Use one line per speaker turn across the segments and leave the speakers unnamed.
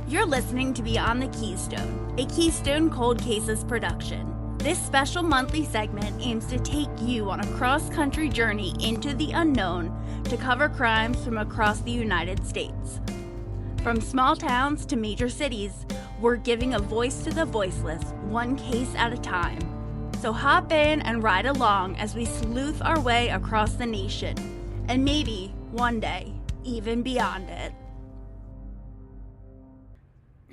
You're listening to Beyond the Keystone, a Keystone Cold Cases production. This special monthly segment aims to take you on a cross-country journey into the unknown to cover crimes from across the United States. From small towns to major cities, we're giving a voice to the voiceless, one case at a time. So hop in and ride along as we sleuth our way across the nation, and maybe, one day, even beyond it.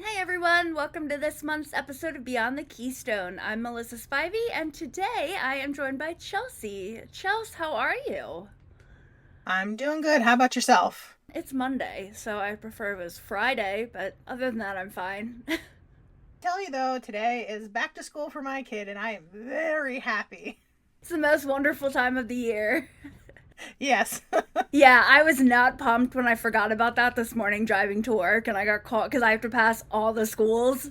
Hey everyone, welcome to this month's episode of Beyond the Keystone. I'm Melissa Spivey, and today I am joined by Chelsea. Chelsea, how are you?
I'm doing good. How about yourself?
It's Monday, so I prefer it was Friday, but other than that, I'm fine.
Tell you though, today is back to school for my kid, and I am very happy.
It's the most wonderful time of the year.
Yes.
Yeah, I was not pumped when I forgot about that this morning driving to work, and I got caught because I have to pass all the schools,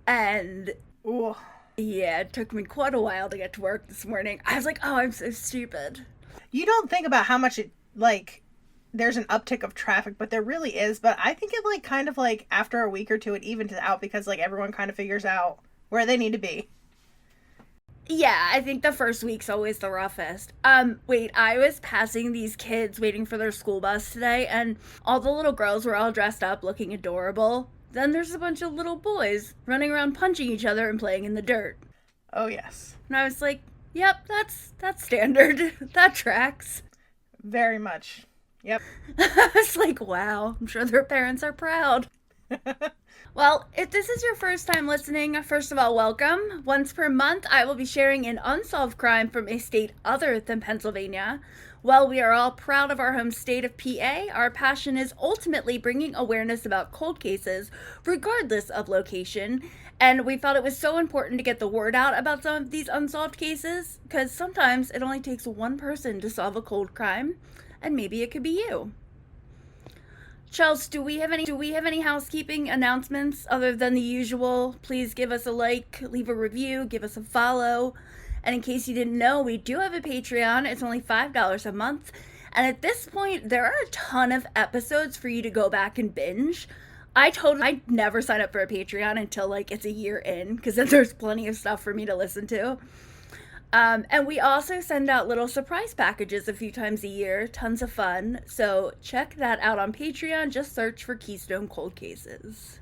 and
Ooh.
Yeah, it took me quite a while to get to work this morning. I was like, oh, I'm so stupid.
You don't think about how much there's an uptick of traffic, but there really is. But I think it after a week or two, it evens out because everyone kind of figures out where they need to be.
Yeah, I think the first week's always the roughest. Wait, I was passing these kids waiting for their school bus today, and all the little girls were all dressed up looking adorable. Then there's a bunch of little boys running around punching each other and playing in the dirt.
Oh, yes.
And I was like, yep, that's standard. That tracks.
Very much. Yep.
I was like, wow, I'm sure their parents are proud. Well, if this is your first time listening, first of all, welcome. Once per month, I will be sharing an unsolved crime from a state other than Pennsylvania. While we are all proud of our home state of PA, our passion is ultimately bringing awareness about cold cases, regardless of location. And we felt it was so important to get the word out about some of these unsolved cases, because sometimes it only takes one person to solve a cold crime, and maybe it could be you. Chelsea, do we have any housekeeping announcements other than the usual? Please give us a like, leave a review, give us a follow. And in case you didn't know, we do have a Patreon. It's only $5 a month. And at this point, there are a ton of episodes for you to go back and binge. I never sign up for a Patreon until it's a year in, because then there's plenty of stuff for me to listen to. And we also send out little surprise packages a few times a year. Tons of fun. So check that out on Patreon. Just search for Keystone Cold Cases.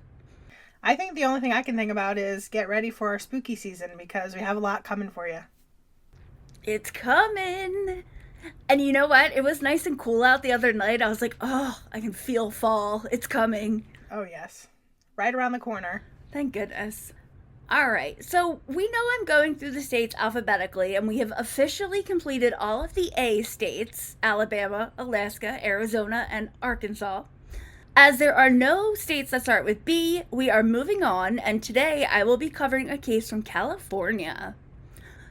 I think the only thing I can think about is get ready for our spooky season, because we have a lot coming for you.
It's coming. And you know what? It was nice and cool out the other night. I was like, oh, I can feel fall. It's coming.
Oh, yes. Right around the corner.
Thank goodness. All right, so we know I'm going through the states alphabetically, and we have officially completed all of the A states, Alabama, Alaska, Arizona, and Arkansas. As there are no states that start with B, we are moving on, and today I will be covering a case from California.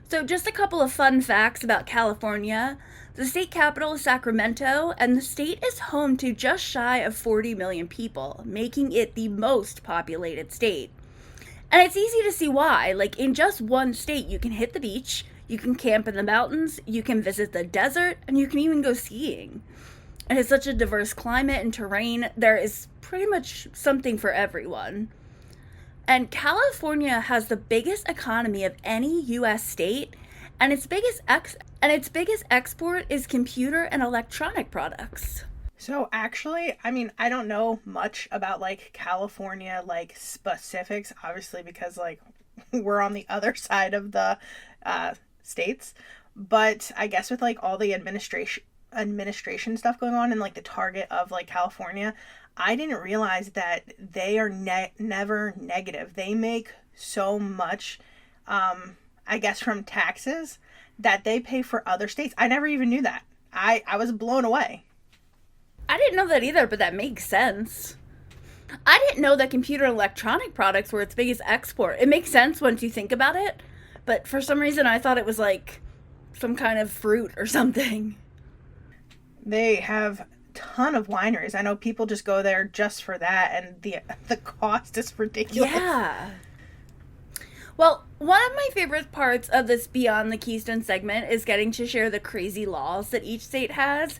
So just a couple of fun facts about California. The state capital is Sacramento, and the state is home to just shy of 40 million people, making it the most populated state. And it's easy to see why. In just one state, you can hit the beach, you can camp in the mountains, you can visit the desert, and you can even go skiing. And it's such a diverse climate and terrain, there is pretty much something for everyone. And California has the biggest economy of any U.S. state, and its biggest export is computer and electronic products.
So actually, I don't know much about California specifics, obviously, because we're on the other side of the states. But I guess with all the administration stuff going on and the target of California, I didn't realize that they are never negative. They make so much, I guess, from taxes that they pay for other states. I never even knew that. I was blown away.
I didn't know that either, but that makes sense. I didn't know that computer and electronic products were its biggest export. It makes sense once you think about it, but for some reason I thought it was some kind of fruit or something.
They have a ton of wineries. I know people just go there just for that, and the cost is ridiculous.
Yeah. Well, one of my favorite parts of this Beyond the Keystone segment is getting to share the crazy laws that each state has.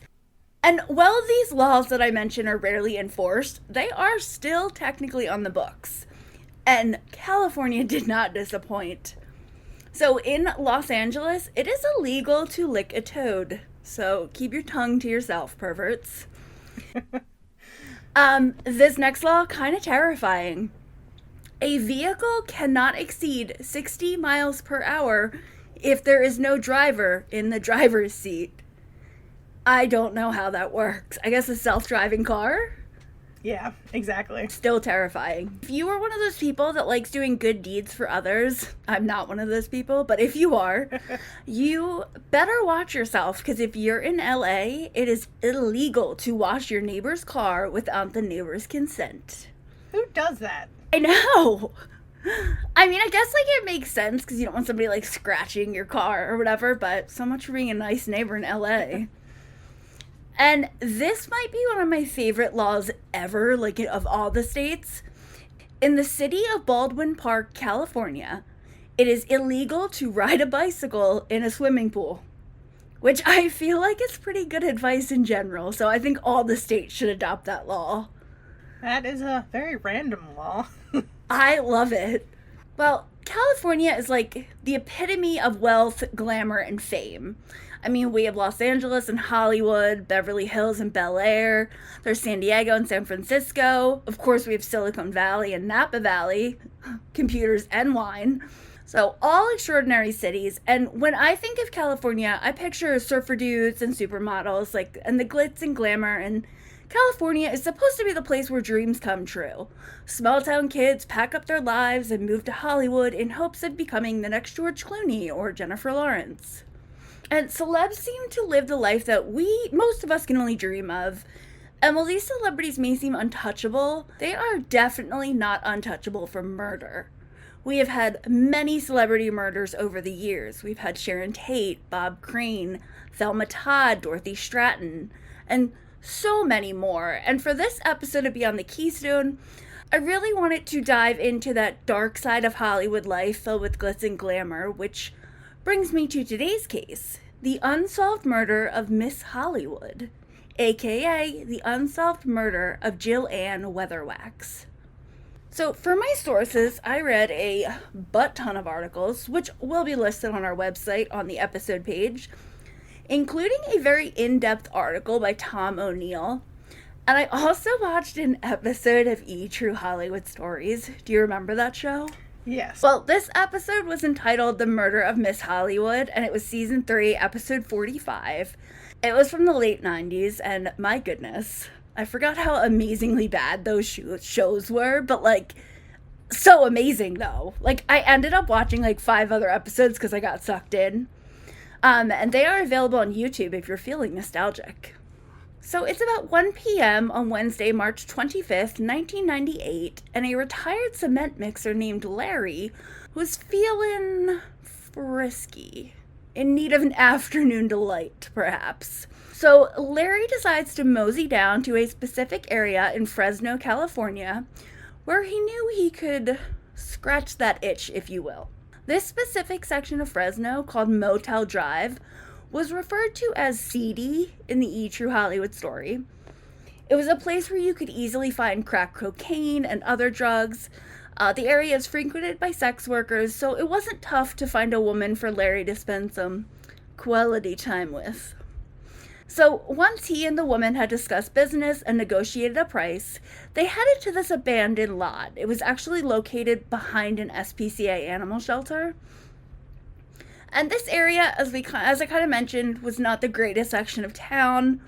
And while these laws that I mentioned are rarely enforced, they are still technically on the books. And California did not disappoint. So in Los Angeles, it is illegal to lick a toad. So keep your tongue to yourself, perverts. This next law, kind of terrifying. A vehicle cannot exceed 60 miles per hour if there is no driver in the driver's seat. I don't know how that works. I guess a self-driving car?
Yeah, exactly.
Still terrifying. If you are one of those people that likes doing good deeds for others, I'm not one of those people, but if you are, you better watch yourself, because if you're in LA, it is illegal to wash your neighbor's car without the neighbor's consent.
Who does that?
I know. I mean, I guess, like, it makes sense because you don't want somebody, like, scratching your car or whatever, but so much for being a nice neighbor in LA. And this might be one of my favorite laws ever, like, of all the states. In the city of Baldwin Park, California, it is illegal to ride a bicycle in a swimming pool, which I feel like is pretty good advice in general, so I think all the states should adopt that law.
That is a very random law.
I love it. Well, California is like the epitome of wealth, glamour, and fame. I mean, we have Los Angeles and Hollywood, Beverly Hills and Bel Air. There's San Diego and San Francisco. Of course, we have Silicon Valley and Napa Valley, computers and wine. So all extraordinary cities. And when I think of California, I picture surfer dudes and supermodels, like, and the glitz and glamour. And California is supposed to be the place where dreams come true. Small town kids pack up their lives and move to Hollywood in hopes of becoming the next George Clooney or Jennifer Lawrence. And celebs seem to live the life that most of us can only dream of. And while these celebrities may seem untouchable, they are definitely not untouchable for murder. We have had many celebrity murders over the years. We've had Sharon Tate, Bob Crane, Thelma Todd, Dorothy Stratton, and so many more. And for this episode to be on the Keystone, I really wanted to dive into that dark side of Hollywood life filled with glitz and glamour, which brings me to today's case, the unsolved murder of Miss Hollywood, aka the unsolved murder of Jill Ann Weatherwax. So for my sources, I read a butt-ton of articles, which will be listed on our website on the episode page, including a very in-depth article by Tom O'Neill. And I also watched an episode of True Hollywood Stories. Do you remember that show?
Yes.
Well, this episode was entitled The Murder of Miss Hollywood, and it was season 3, episode 45. It was from the late 90s, and my goodness, I forgot how amazingly bad those shows were, but, like, so amazing, though. Like, I ended up watching, like, 5 other episodes because I got sucked in. And they are available on YouTube if you're feeling nostalgic. So it's about 1 p.m. on Wednesday, March 25th, 1998, and a retired cement mixer named Larry was feeling frisky, in need of an afternoon delight, perhaps. So Larry decides to mosey down to a specific area in Fresno, California, where he knew he could scratch that itch, if you will. This specific section of Fresno, called Motel Drive, was referred to as seedy in the True Hollywood Story. It was a place where you could easily find crack cocaine and other drugs. The area is frequented by sex workers, so it wasn't tough to find a woman for Larry to spend some quality time with. So once he and the woman had discussed business and negotiated a price, they headed to this abandoned lot. It was actually located behind an SPCA animal shelter. And this area, as I kind of mentioned, was not the greatest section of town.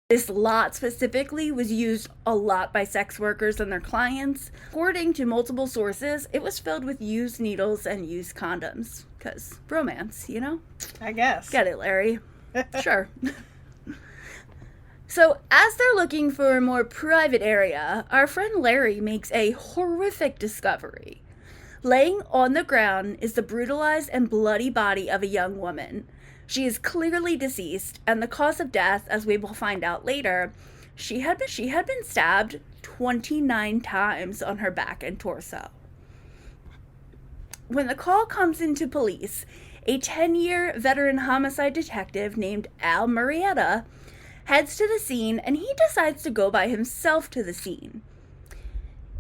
This lot specifically was used a lot by sex workers and their clients. According to multiple sources, it was filled with used needles and used condoms. Because romance, you know?
I guess.
Get it, Larry. Sure. So, as they're looking for a more private area, our friend Larry makes a horrific discovery. Laying on the ground is the brutalized and bloody body of a young woman. She is clearly deceased, and the cause of death, as we will find out later, she had been stabbed 29 times on her back and torso. When the call comes into police, a 10-year veteran homicide detective named Al Marietta heads to the scene, and he decides to go by himself to the scene.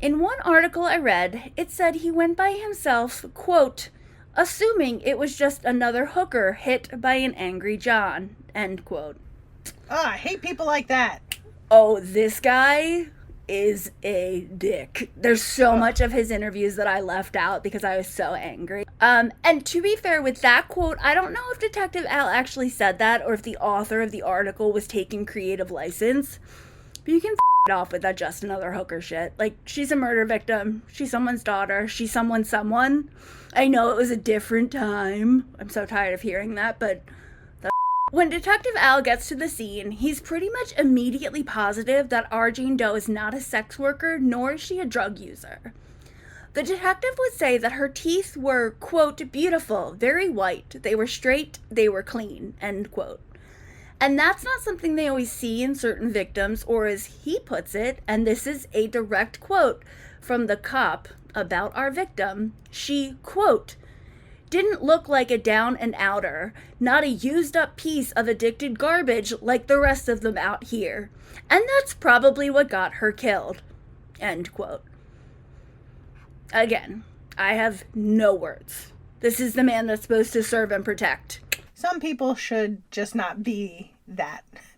In one article I read, it said he went by himself, quote, assuming it was just another hooker hit by an angry John, end quote.
Oh, I hate people like that.
Oh, this guy is a dick. There's so much of his interviews that I left out because I was so angry. And to be fair, with that quote, I don't know if Detective Al actually said that or if the author of the article was taking creative license. But you can it off with that just another hooker shit. Like, she's a murder victim. She's someone's daughter. She's someone. I know it was a different time. I'm so tired of hearing that, but when Detective Al gets to the scene, he's pretty much immediately positive that our Jane Doe is not a sex worker, nor is she a drug user. The detective would say that her teeth were, quote, beautiful, very white, they were straight, they were clean, end quote. And that's not something they always see in certain victims, or as he puts it, and this is a direct quote from the cop about our victim, she, quote, didn't look like a down and outer, not a used up piece of addicted garbage like the rest of them out here. And that's probably what got her killed. End quote. Again, I have no words. This is the man that's supposed to serve and protect.
Some people should just not be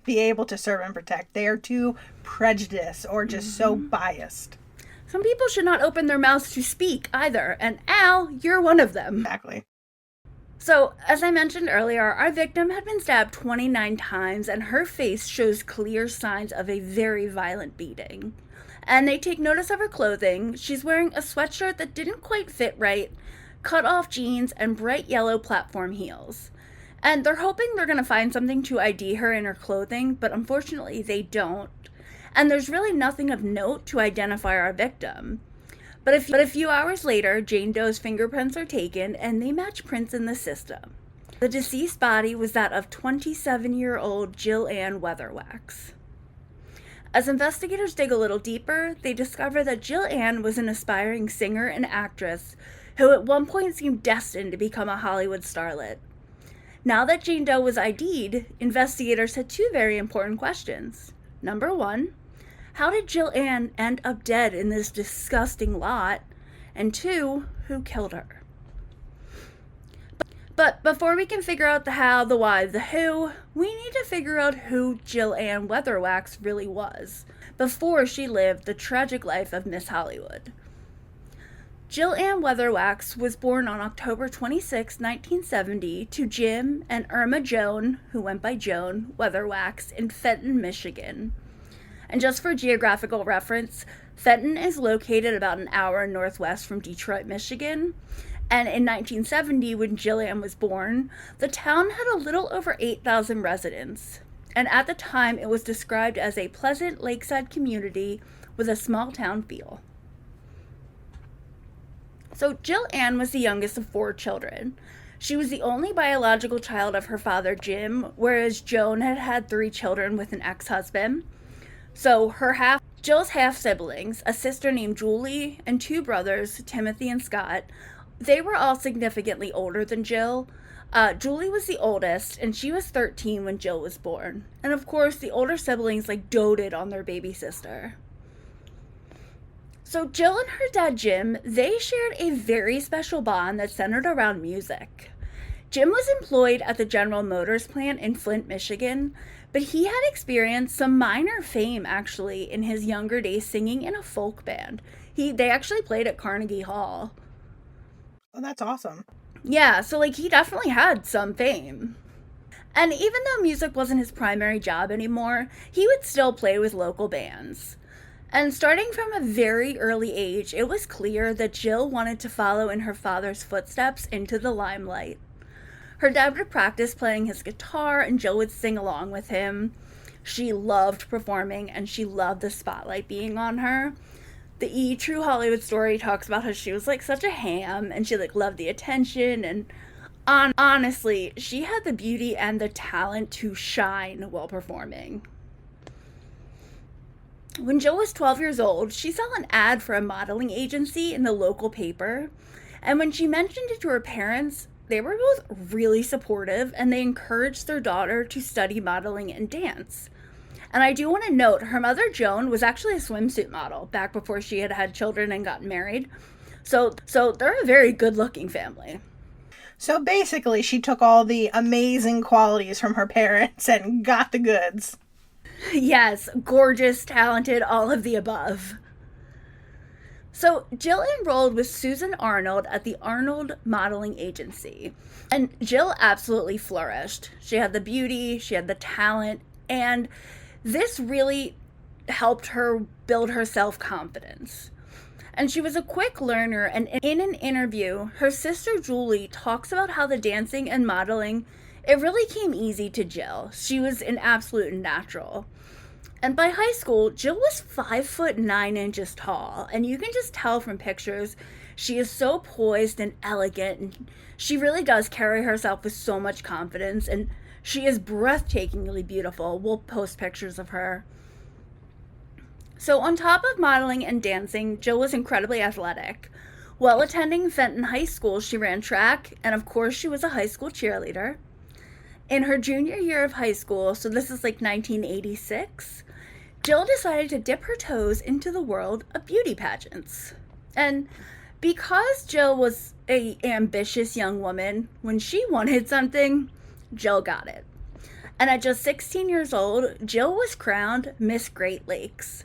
able to serve and protect. They are too prejudiced or just so biased.
Some people should not open their mouths to speak either, and Al, you're one of them.
Exactly.
So, as I mentioned earlier, our victim had been stabbed 29 times, and her face shows clear signs of a very violent beating. And they take notice of her clothing. She's wearing a sweatshirt that didn't quite fit right, cut-off jeans, and bright yellow platform heels. And they're hoping they're going to find something to ID her in her clothing, but unfortunately they don't. And there's really nothing of note to identify our victim. But a few hours later, Jane Doe's fingerprints are taken, and they match prints in the system. The deceased body was that of 27-year-old Jill Ann Weatherwax. As investigators dig a little deeper, they discover that Jill Ann was an aspiring singer and actress who at one point seemed destined to become a Hollywood starlet. Now that Jane Doe was ID'd, investigators had two very important questions. Number one, how did Jill Ann end up dead in this disgusting lot? And two, who killed her? But before we can figure out the how, the why, the who, we need to figure out who Jill Ann Weatherwax really was before she lived the tragic life of Miss Hollywood. Jill Ann Weatherwax was born on October 26, 1970, to Jim and Irma Joan, who went by Joan, Weatherwax, in Fenton, Michigan. And just for geographical reference, Fenton is located about an hour northwest from Detroit, Michigan. And in 1970, when Jill Ann was born, the town had a little over 8,000 residents. And at the time, it was described as a pleasant lakeside community with a small town feel. So Jill Ann was the youngest of 4 children. She was the only biological child of her father, Jim, whereas Joan had had 3 children with an ex-husband. So Jill's half-siblings, a sister named Julie, and 2 brothers, Timothy and Scott, they were all significantly older than Jill. Julie was the oldest, and she was 13 when Jill was born. And of course, the older siblings doted on their baby sister. So Jill and her dad, Jim, they shared a very special bond that centered around music. Jim was employed at the General Motors plant in Flint, Michigan, but he had experienced some minor fame, actually, in his younger days singing in a folk band. They actually played at Carnegie Hall.
Oh, that's awesome.
Yeah, so he definitely had some fame. And even though music wasn't his primary job anymore, he would still play with local bands. And starting from a very early age, it was clear that Jill wanted to follow in her father's footsteps into the limelight. Her dad would practice playing his guitar, and Jill would sing along with him. She loved performing, and she loved the spotlight being on her. The True Hollywood Story talks about how she was such a ham, and she loved the attention, and honestly, she had the beauty and the talent to shine while performing. When Jill was 12 years old, she saw an ad for a modeling agency in the local paper, and when she mentioned it to her parents, they were both really supportive and they encouraged their daughter to study modeling and dance. And I do want to note her mother, Joan, was actually a swimsuit model back before she had had children and gotten married. So they're a very good looking family.
So basically, she took all the amazing qualities from her parents and got the goods.
Yes, gorgeous, talented, all of the above. So Jill enrolled with Susan Arnold at the Arnold Modeling Agency. And Jill absolutely flourished. She had the beauty, she had the talent, and this really helped her build her self-confidence. And she was a quick learner, and in an interview, her sister Julie talks about how the dancing and modeling, it really came easy to Jill. She was an absolute natural. And by high school, Jill was 5'9" tall, and you can just tell from pictures she is so poised and elegant, and she really does carry herself with so much confidence, and she is breathtakingly beautiful. We'll post pictures of her. So on top of modeling and dancing, Jill was incredibly athletic. While attending Fenton High School, she ran track, and of course she was a high school cheerleader. In her junior year of high school, so this is like 1986, Jill decided to dip her toes into the world of beauty pageants. And because Jill was an ambitious young woman, when she wanted something, Jill got it. And at just 16 years old, Jill was crowned Miss Great Lakes,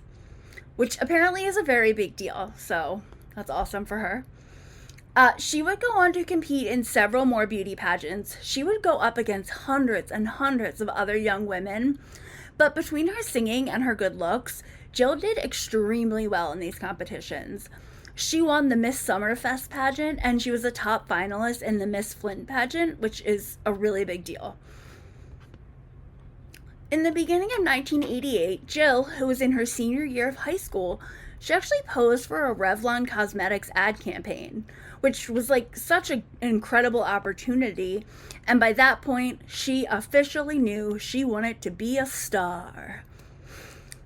which apparently is a very big deal, so that's awesome for her. She would go on to compete in several more beauty pageants. She would go up against hundreds and hundreds of other young women. But between her singing and her good looks, Jill did extremely well in these competitions. She won the Miss Summerfest pageant, and she was a top finalist in the Miss Flint pageant, which is a really big deal. In the beginning of 1988, Jill, who was in her senior year of high school, she actually posed for a Revlon Cosmetics ad campaign, which was like such an incredible opportunity. And by that point, she officially knew she wanted to be a star.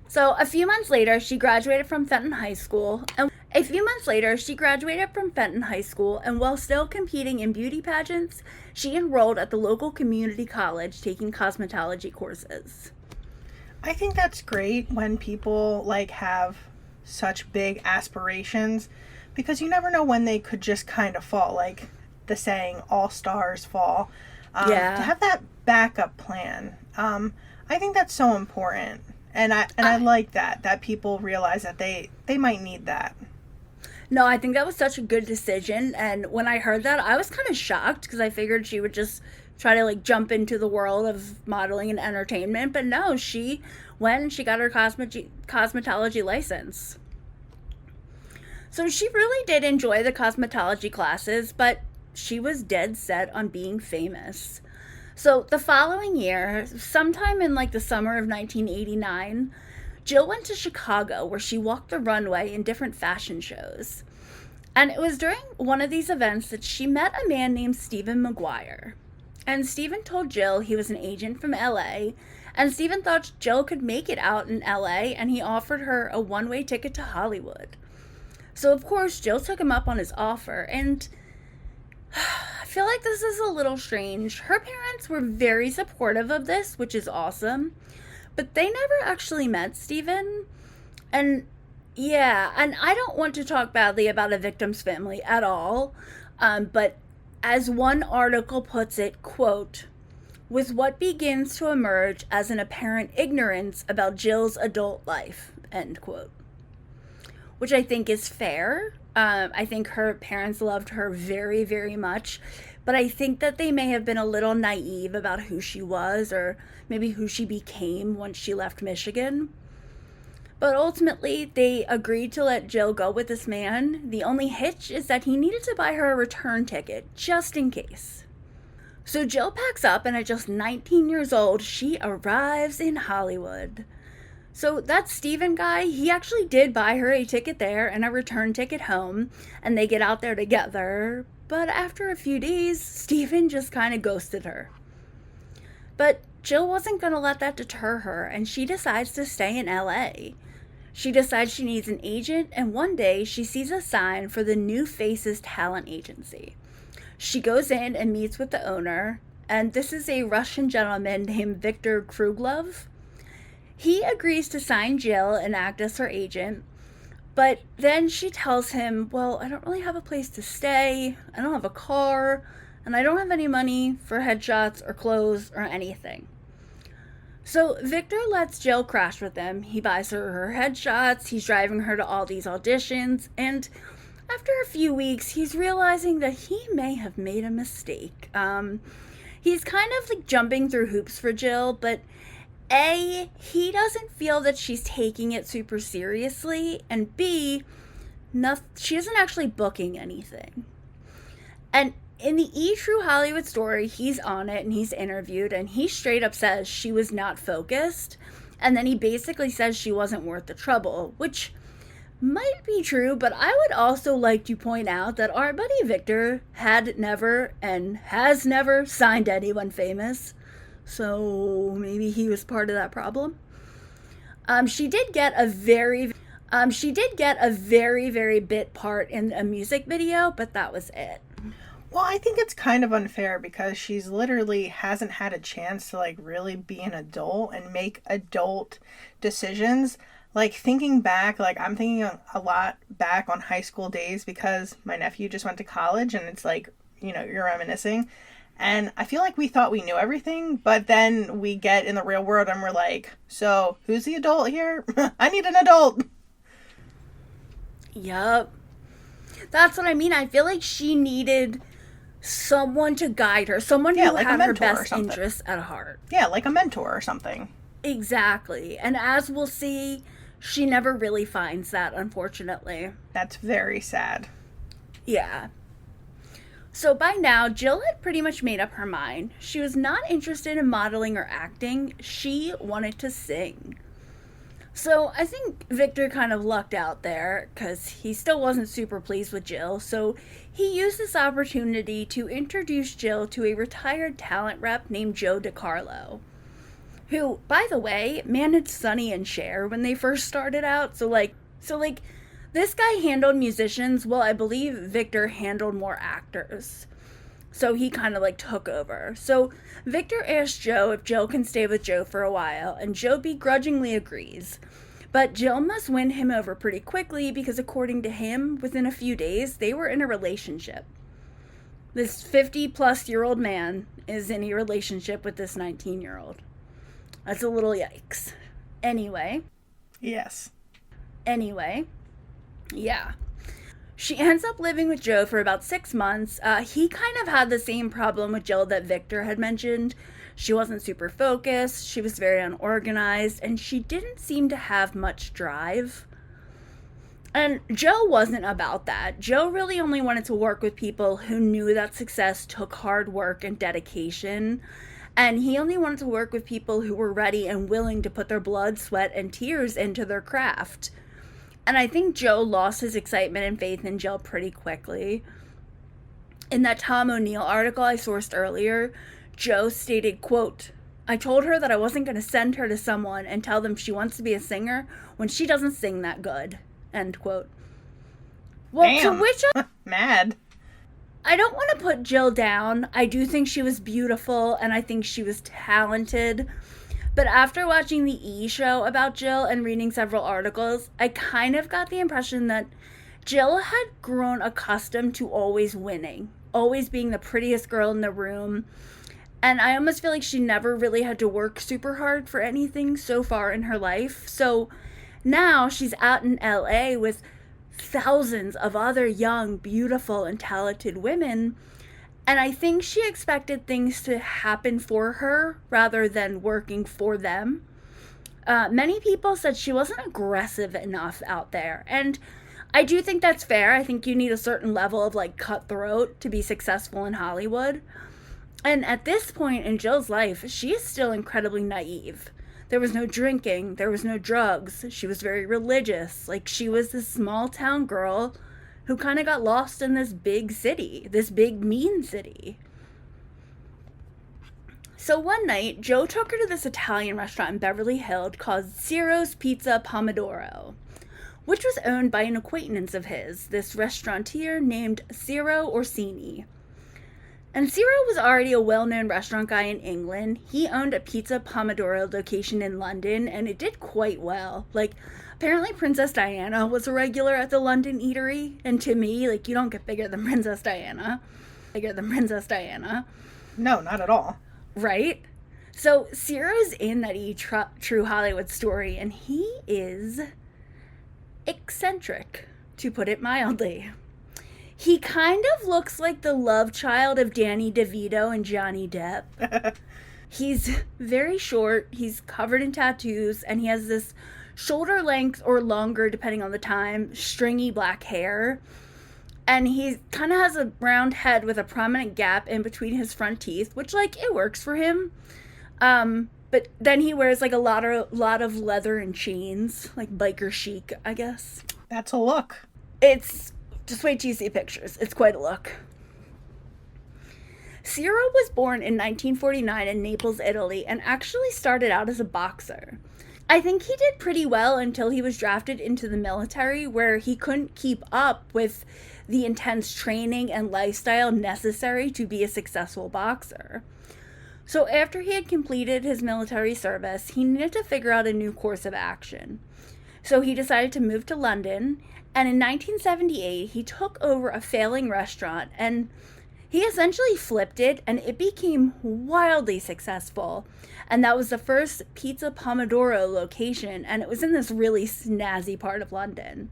So a few months later, she graduated from Fenton High School. And while still competing in beauty pageants, she enrolled at the local community college taking cosmetology courses.
I think that's great when people like have such big aspirations, because you never know when they could just kind of fall, like the saying, all stars fall. To have that backup plan, I think that's so important, and I like that people realize that they might need that.
No, I think that was such a good decision, and when I heard that, I was kind of shocked because I figured she would just try to like jump into the world of modeling and entertainment, but no, she went and she got her cosmetology license. So she really did enjoy the cosmetology classes, but she was dead set on being famous. So the following year, sometime in like the summer of 1989, Jill went to Chicago where she walked the runway in different fashion shows. And it was during one of these events that she met a man named Stephen McGuire. And Stephen told Jill he was an agent from LA, and Stephen thought Jill could make it out in LA, and he offered her a one-way ticket to Hollywood. So of course, Jill took him up on his offer, and I feel like this is a little strange. Her parents were very supportive of this, which is awesome, but they never actually met Stephen. And yeah, and I don't want to talk badly about a victim's family at all, but as one article puts it, quote, with what begins to emerge as an apparent ignorance about Jill's adult life, end quote. Which I think is fair. I think her parents loved her very, very much, but I think that they may have been a little naive about who she was, or maybe who she became once she left Michigan. But ultimately, they agreed to let Jill go with this man. The only hitch is that he needed to buy her a return ticket, just in case. So Jill packs up, and at just 19 years old, she arrives in Hollywood. So that Stephen guy, he actually did buy her a ticket there and a return ticket home, and they get out there together. But after a few days, Stephen just kind of ghosted her. But Jill wasn't going to let that deter her, and she decides to stay in LA. She decides she needs an agent, and one day she sees a sign for the New Faces Talent Agency. She goes in and meets with the owner, and this is a Russian gentleman named Viktor Kruglov. He agrees to sign Jill and act as her agent, but then she tells him, well, I don't really have a place to stay, I don't have a car, and I don't have any money for headshots or clothes or anything. So Victor lets Jill crash with him. He buys her headshots, he's driving her to all these auditions, and after a few weeks, he's realizing that he may have made a mistake. He's kind of like jumping through hoops for Jill, but A, he doesn't feel that she's taking it super seriously, and B, she isn't actually booking anything. And in the E! True Hollywood Story, he's on it and he's interviewed, and he straight up says she was not focused, and then he basically says she wasn't worth the trouble, which might be true, but I would also like to point out that our buddy Victor had never and has never signed anyone famous, so maybe he was part of that problem. She did get a very bit part in a music video, but that was it.
Well, I think it's kind of unfair because she's literally hasn't had a chance to like really be an adult and make adult decisions. Like thinking back, like I'm thinking a lot back on high school days because my nephew just went to college and it's like, you know, you're reminiscing. And I feel like we thought we knew everything, but then we get in the real world and we're like, so who's the adult here? I need an adult.
Yup. That's what I mean. I feel like she needed someone to guide her, someone who
like
had her best interests at heart.
Yeah, like a mentor or something.
Exactly. And as we'll see, she never really finds that, unfortunately.
That's very sad.
Yeah. So by now, Jill had pretty much made up her mind. She was not interested in modeling or acting. She wanted to sing. So I think Victor kind of lucked out there because he still wasn't super pleased with Jill. So he used this opportunity to introduce Jill to a retired talent rep named Joe DiCarlo, who, by the way, managed Sonny and Cher when they first started out. So this guy handled musicians, while I believe Victor handled more actors. So he kind of like took over. So Victor asked Joe if Jill can stay with Joe for a while, and Joe begrudgingly agrees. But Jill must win him over pretty quickly because according to him, within a few days, they were in a relationship. This 50-plus-year-old man is in a relationship with this 19-year-old. That's a little yikes. Anyway.
Yes.
Yeah. She ends up living with Joe for about 6 months. He kind of had the same problem with Jill that Victor had mentioned. She wasn't super focused, she was very unorganized, and she didn't seem to have much drive. And Joe wasn't about that. Joe really only wanted to work with people who knew that success took hard work and dedication. And he only wanted to work with people who were ready and willing to put their blood, sweat, and tears into their craft. And I think Joe lost his excitement and faith in Jill pretty quickly. In that Tom O'Neill article I sourced earlier, Joe stated, quote, "I told her that I wasn't going to send her to someone and tell them she wants to be a singer when she doesn't sing that good." End quote. Well,
damn.
To which
mad.
I don't want to put Jill down. I do think she was beautiful and I think she was talented. But after watching the E! Show about Jill and reading several articles, I kind of got the impression that Jill had grown accustomed to always winning, always being the prettiest girl in the room. And I almost feel like she never really had to work super hard for anything so far in her life. So now she's out in LA with thousands of other young, beautiful, and talented women. And I think she expected things to happen for her rather than working for them. Many people said she wasn't aggressive enough out there. And I do think that's fair. I think you need a certain level of like cutthroat to be successful in Hollywood. And at this point in Jill's life, she is still incredibly naive. There was no drinking. There was no drugs. She was very religious. Like, she was this small town girl who kind of got lost in this big city, this big mean city. So one night, Joe took her to this Italian restaurant in Beverly Hills called Ciro's Pizza Pomodoro, which was owned by an acquaintance of his, this restaurateur named Ciro Orsini. And Ciro was already a well-known restaurant guy in England. He owned a Pizza Pomodoro location in London, and it did quite well. Like, apparently Princess Diana was a regular at the London eatery, and to me, like, you don't get bigger than Princess Diana. Bigger than Princess Diana.
No, not at all.
Right? So Ciro's in that True Hollywood story, and he is eccentric, to put it mildly. He kind of looks like the love child of Danny DeVito and Johnny Depp. He's very short, he's covered in tattoos, and he has this shoulder length or longer, depending on the time, stringy black hair. And he kind of has a round head with a prominent gap in between his front teeth, which, like, it works for him. But then he wears, like, a lot of leather and chains, like biker chic, I guess.
That's a look.
It's just wait till you see pictures. It's quite a look. Ciro was born in 1949 in Naples, Italy, and actually started out as a boxer. I think he did pretty well until he was drafted into the military, where he couldn't keep up with the intense training and lifestyle necessary to be a successful boxer. So after he had completed his military service, he needed to figure out a new course of action. So he decided to move to London, and in 1978, he took over a failing restaurant, and he essentially flipped it, and it became wildly successful. And that was the first Pizza Pomodoro location, and it was in this really snazzy part of London.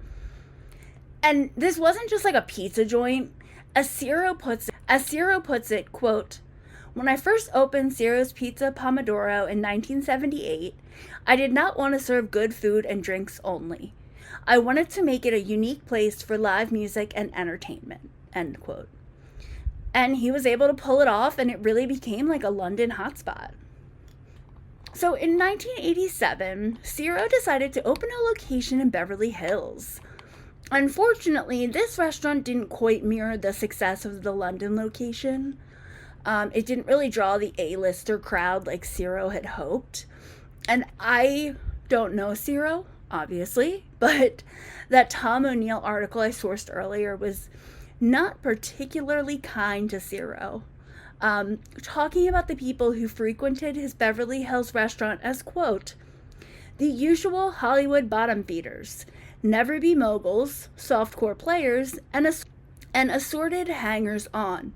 And this wasn't just like a pizza joint. As Ciro puts it, quote, "When I first opened Ciro's Pizza Pomodoro in 1978, I did not want to serve good food and drinks only. I wanted to make it a unique place for live music and entertainment," end quote. And he was able to pull it off, and it really became like a London hotspot. So in 1987, Ciro decided to open a location in Beverly Hills. Unfortunately, this restaurant didn't quite mirror the success of the London location. It didn't really draw the A-lister crowd like Ciro had hoped. And I don't know Ciro, obviously, but that Tom O'Neill article I sourced earlier was not particularly kind to Ciro. Talking about the people who frequented his Beverly Hills restaurant as, quote, "the usual Hollywood bottom feeders, never-be moguls, softcore players, and assorted hangers-on,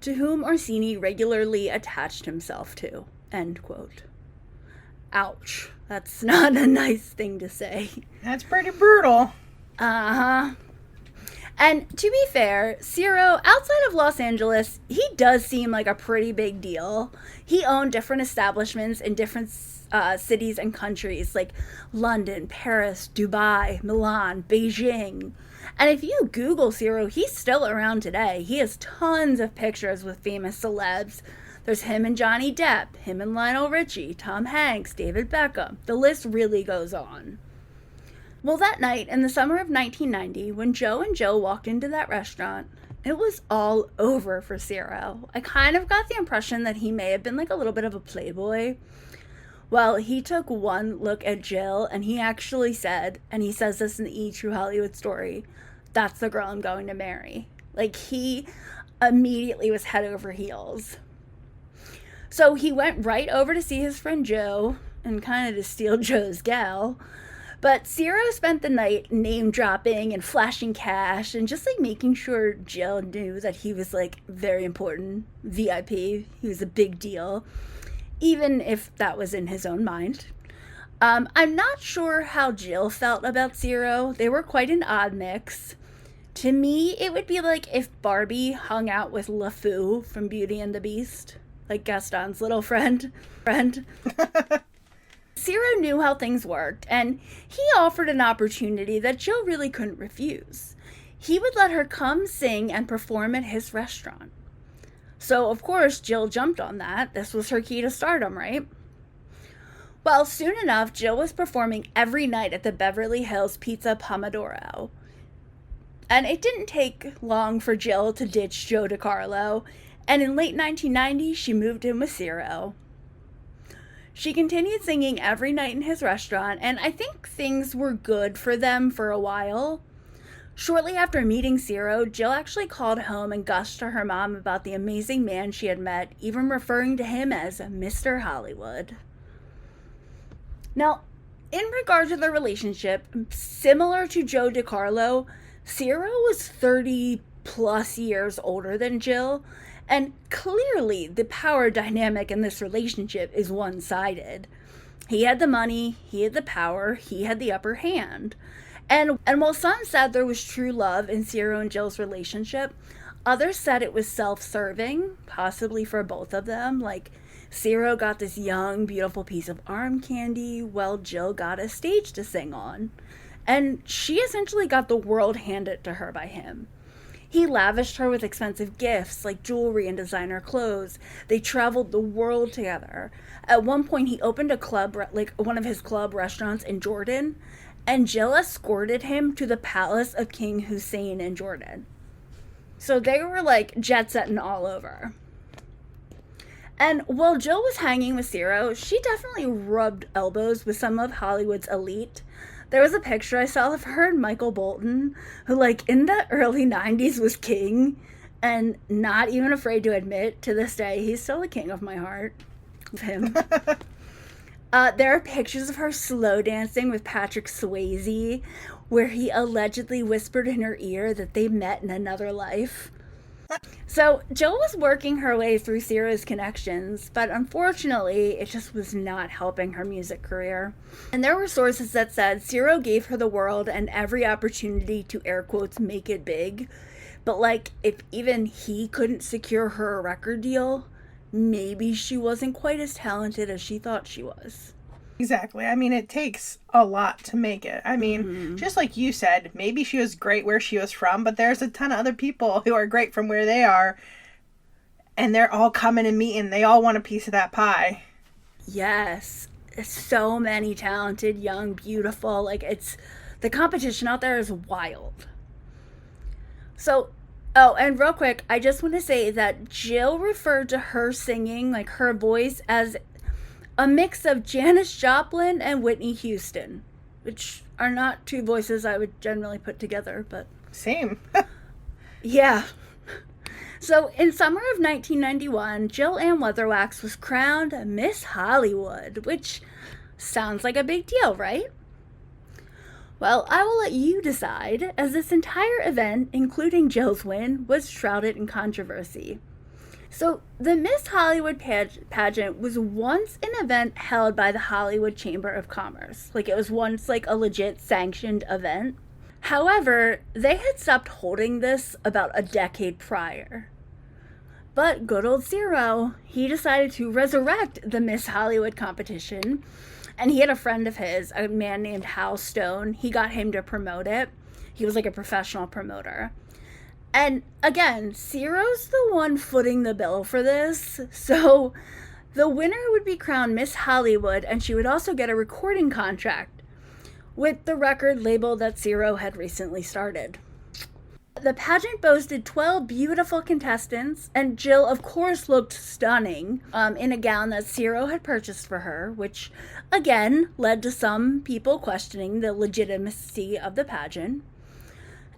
to whom Orsini regularly attached himself to," end quote. Ouch. That's not a nice thing to say.
That's pretty brutal.
Uh-huh. And to be fair, Ciro, outside of Los Angeles, he does seem like a pretty big deal. He owned different establishments in different cities and countries like London, Paris, Dubai, Milan, Beijing. And if you Google Ciro, he's still around today. He has tons of pictures with famous celebs. There's him and Johnny Depp, him and Lionel Richie, Tom Hanks, David Beckham. The list really goes on. Well, that night in the summer of 1990, when Joe and Jill walked into that restaurant, it was all over for Ciro. I kind of got the impression that he may have been like a little bit of a playboy. Well, he took one look at Jill, and he actually said, and he says this in the True Hollywood story, "That's the girl I'm going to marry." Like, he immediately was head over heels. So he went right over to see his friend Joe, and kind of to steal Joe's gal. But Ciro spent the night name dropping and flashing cash and just like making sure Jill knew that he was like very important, VIP. He was a big deal, even if that was in his own mind. I'm not sure how Jill felt about Ciro. They were quite an odd mix. To me, it would be like if Barbie hung out with LeFou from Beauty and the Beast, like Gaston's little friend. Ciro knew how things worked, and he offered an opportunity that Jill really couldn't refuse. He would let her come sing and perform at his restaurant. So, of course, Jill jumped on that. This was her key to stardom, right? Well, soon enough, Jill was performing every night at the Beverly Hills Pizza Pomodoro. And it didn't take long for Jill to ditch Joe DiCarlo, and in late 1990, she moved in with Ciro. She continued singing every night in his restaurant, and I think things were good for them for a while. Shortly after meeting Zero, Jill actually called home and gushed to her mom about the amazing man she had met, even referring to him as Mr. Hollywood. Now, in regard to the relationship, similar to Joe DiCarlo, Zero was 30 plus years older than Jill, and clearly the power dynamic in this relationship is one-sided. He had the money, he had the power, he had the upper hand. And while some said there was true love in Zero and Jill's relationship, others said it was self-serving, possibly for both of them. Like, Zero got this young, beautiful piece of arm candy, while Jill got a stage to sing on. And she essentially got the world handed to her by him. He lavished her with expensive gifts like jewelry and designer clothes. They traveled the world together. At one point, he opened a club, like one of his club restaurants in Jordan, and Jill escorted him to the palace of King Hussein in Jordan. So they were like jet setting all over. And while Jill was hanging with Zero, she definitely rubbed elbows with some of Hollywood's elite. There was a picture I saw of her and Michael Bolton, who, like, in the early 90s was king, and not even afraid to admit, to this day, he's still the king of my heart. Of him. There are pictures of her slow dancing with Patrick Swayze, where he allegedly whispered in her ear that they met in another life. So Jill was working her way through Zero's connections, but unfortunately, it just was not helping her music career. And there were sources that said Zero gave her the world and every opportunity to, air quotes, make it big. But, like, if even he couldn't secure her a record deal, maybe she wasn't quite as talented as she thought she was.
Exactly. I mean, it takes a lot to make it. I mean, just like you said, maybe she was great where she was from, but there's a ton of other people who are great from where they are, and they're all coming and meeting. They all want a piece of that pie.
Yes. So many talented, young, beautiful. Like, it's... the competition out there is wild. So... oh, and real quick, I just want to say that Jill referred to her singing, like her voice, as a mix of Janis Joplin and Whitney Houston, which are not two voices I would generally put together, but...
same.
yeah. So, in summer of 1991, Jill Ann Weatherwax was crowned Miss Hollywood, which sounds like a big deal, right? Well, I will let you decide, as this entire event, including Jill's win, was shrouded in controversy. So, the Miss Hollywood pageant was once an event held by the Hollywood Chamber of Commerce. Like, it was once, like, a legit sanctioned event. However, they had stopped holding this about a decade prior. But good old Zero, he decided to resurrect the Miss Hollywood competition. And he had a friend of his, a man named Hal Stone. He got him to promote it. He was like a professional promoter. And again, Zero's the one footing the bill for this. So the winner would be crowned Miss Hollywood, and she would also get a recording contract with the record label that Zero had recently started. The pageant boasted 12 beautiful contestants, and Jill, of course, looked stunning in a gown that Zero had purchased for her, which, again, led to some people questioning the legitimacy of the pageant.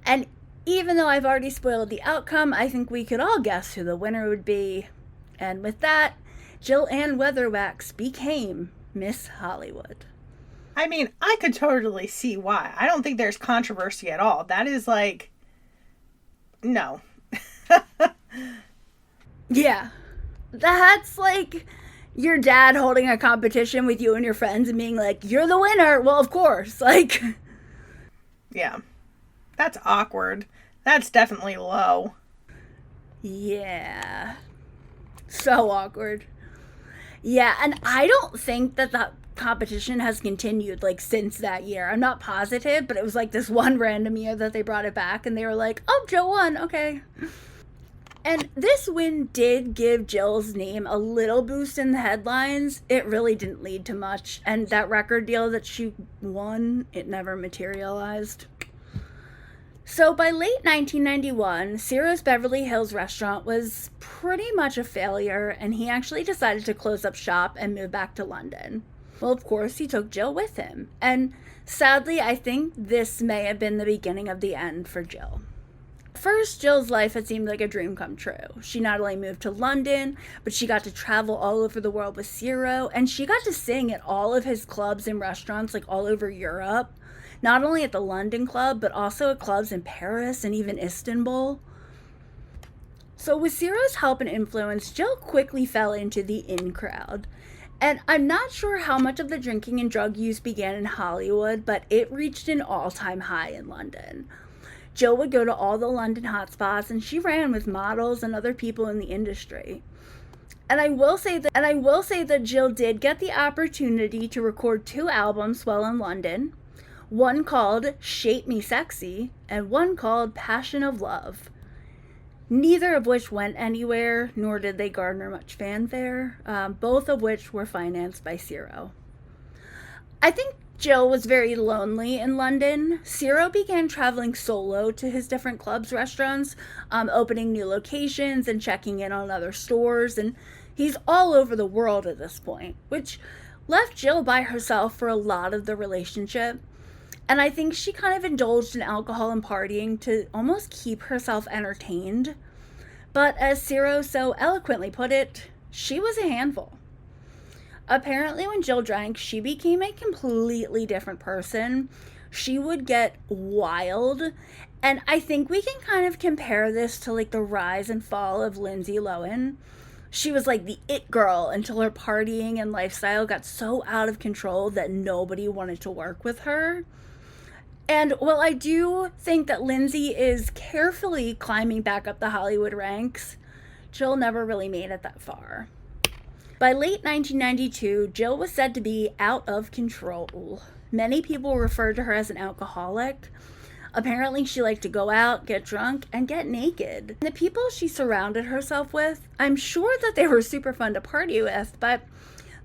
And even though I've already spoiled the outcome, I think we could all guess who the winner would be. And with that, Jill Ann Weatherwax became Miss Hollywood.
I mean, I could totally see why. I don't think there's controversy at all. That is like... no.
Yeah. That's like your dad holding a competition with you and your friends and being like, you're the winner. Well, of course. Like...
yeah. That's awkward. That's definitely low.
Yeah. So awkward. Yeah, and I don't think that the competition has continued, like, since that year. I'm not positive, but it was like this one random year that they brought it back, and they were like, oh, Jill won, okay. And this win did give Jill's name a little boost in the headlines. It really didn't lead to much, and that record deal that she won, it never materialized. So by late 1991, Zero's Beverly Hills restaurant was pretty much a failure, and he actually decided to close up shop and move back to London. Well, of course, he took Jill with him. And sadly, I think this may have been the beginning of the end for Jill. First, Jill's life had seemed like a dream come true. She not only moved to London, but she got to travel all over the world with Ciro, and she got to sing at all of his clubs and restaurants, like all over Europe. Not only at the London club, but also at clubs in Paris and even Istanbul. So with Ciro's help and influence, Jill quickly fell into the in crowd. And I'm not sure how much of the drinking and drug use began in Hollywood, but it reached an all-time high in London. Jill would go to all the London hotspots, and she ran with models and other people in the industry. And I will say that Jill did get the opportunity to record 2 albums while in London. One called Shape Me Sexy and one called Passion of Love. Neither of which went anywhere, nor did they garner much fanfare, both of which were financed by Ciro. I think Jill was very lonely in London. Ciro began traveling solo to his different clubs, restaurants, opening new locations and checking in on other stores, and he's all over the world at this point, which left Jill by herself for a lot of the relationship. And I think she kind of indulged in alcohol and partying to almost keep herself entertained. But as Ciro so eloquently put it, she was a handful. Apparently, when Jill drank, she became a completely different person. She would get wild. And I think we can kind of compare this to like the rise and fall of Lindsay Lohan. She was like the it girl until her partying and lifestyle got so out of control that nobody wanted to work with her. And while I do think that Lindsay is carefully climbing back up the Hollywood ranks, Jill never really made it that far. By late 1992, Jill was said to be out of control. Many people referred to her as an alcoholic. Apparently, she liked to go out, get drunk, and get naked. The people she surrounded herself with, I'm sure that they were super fun to party with, but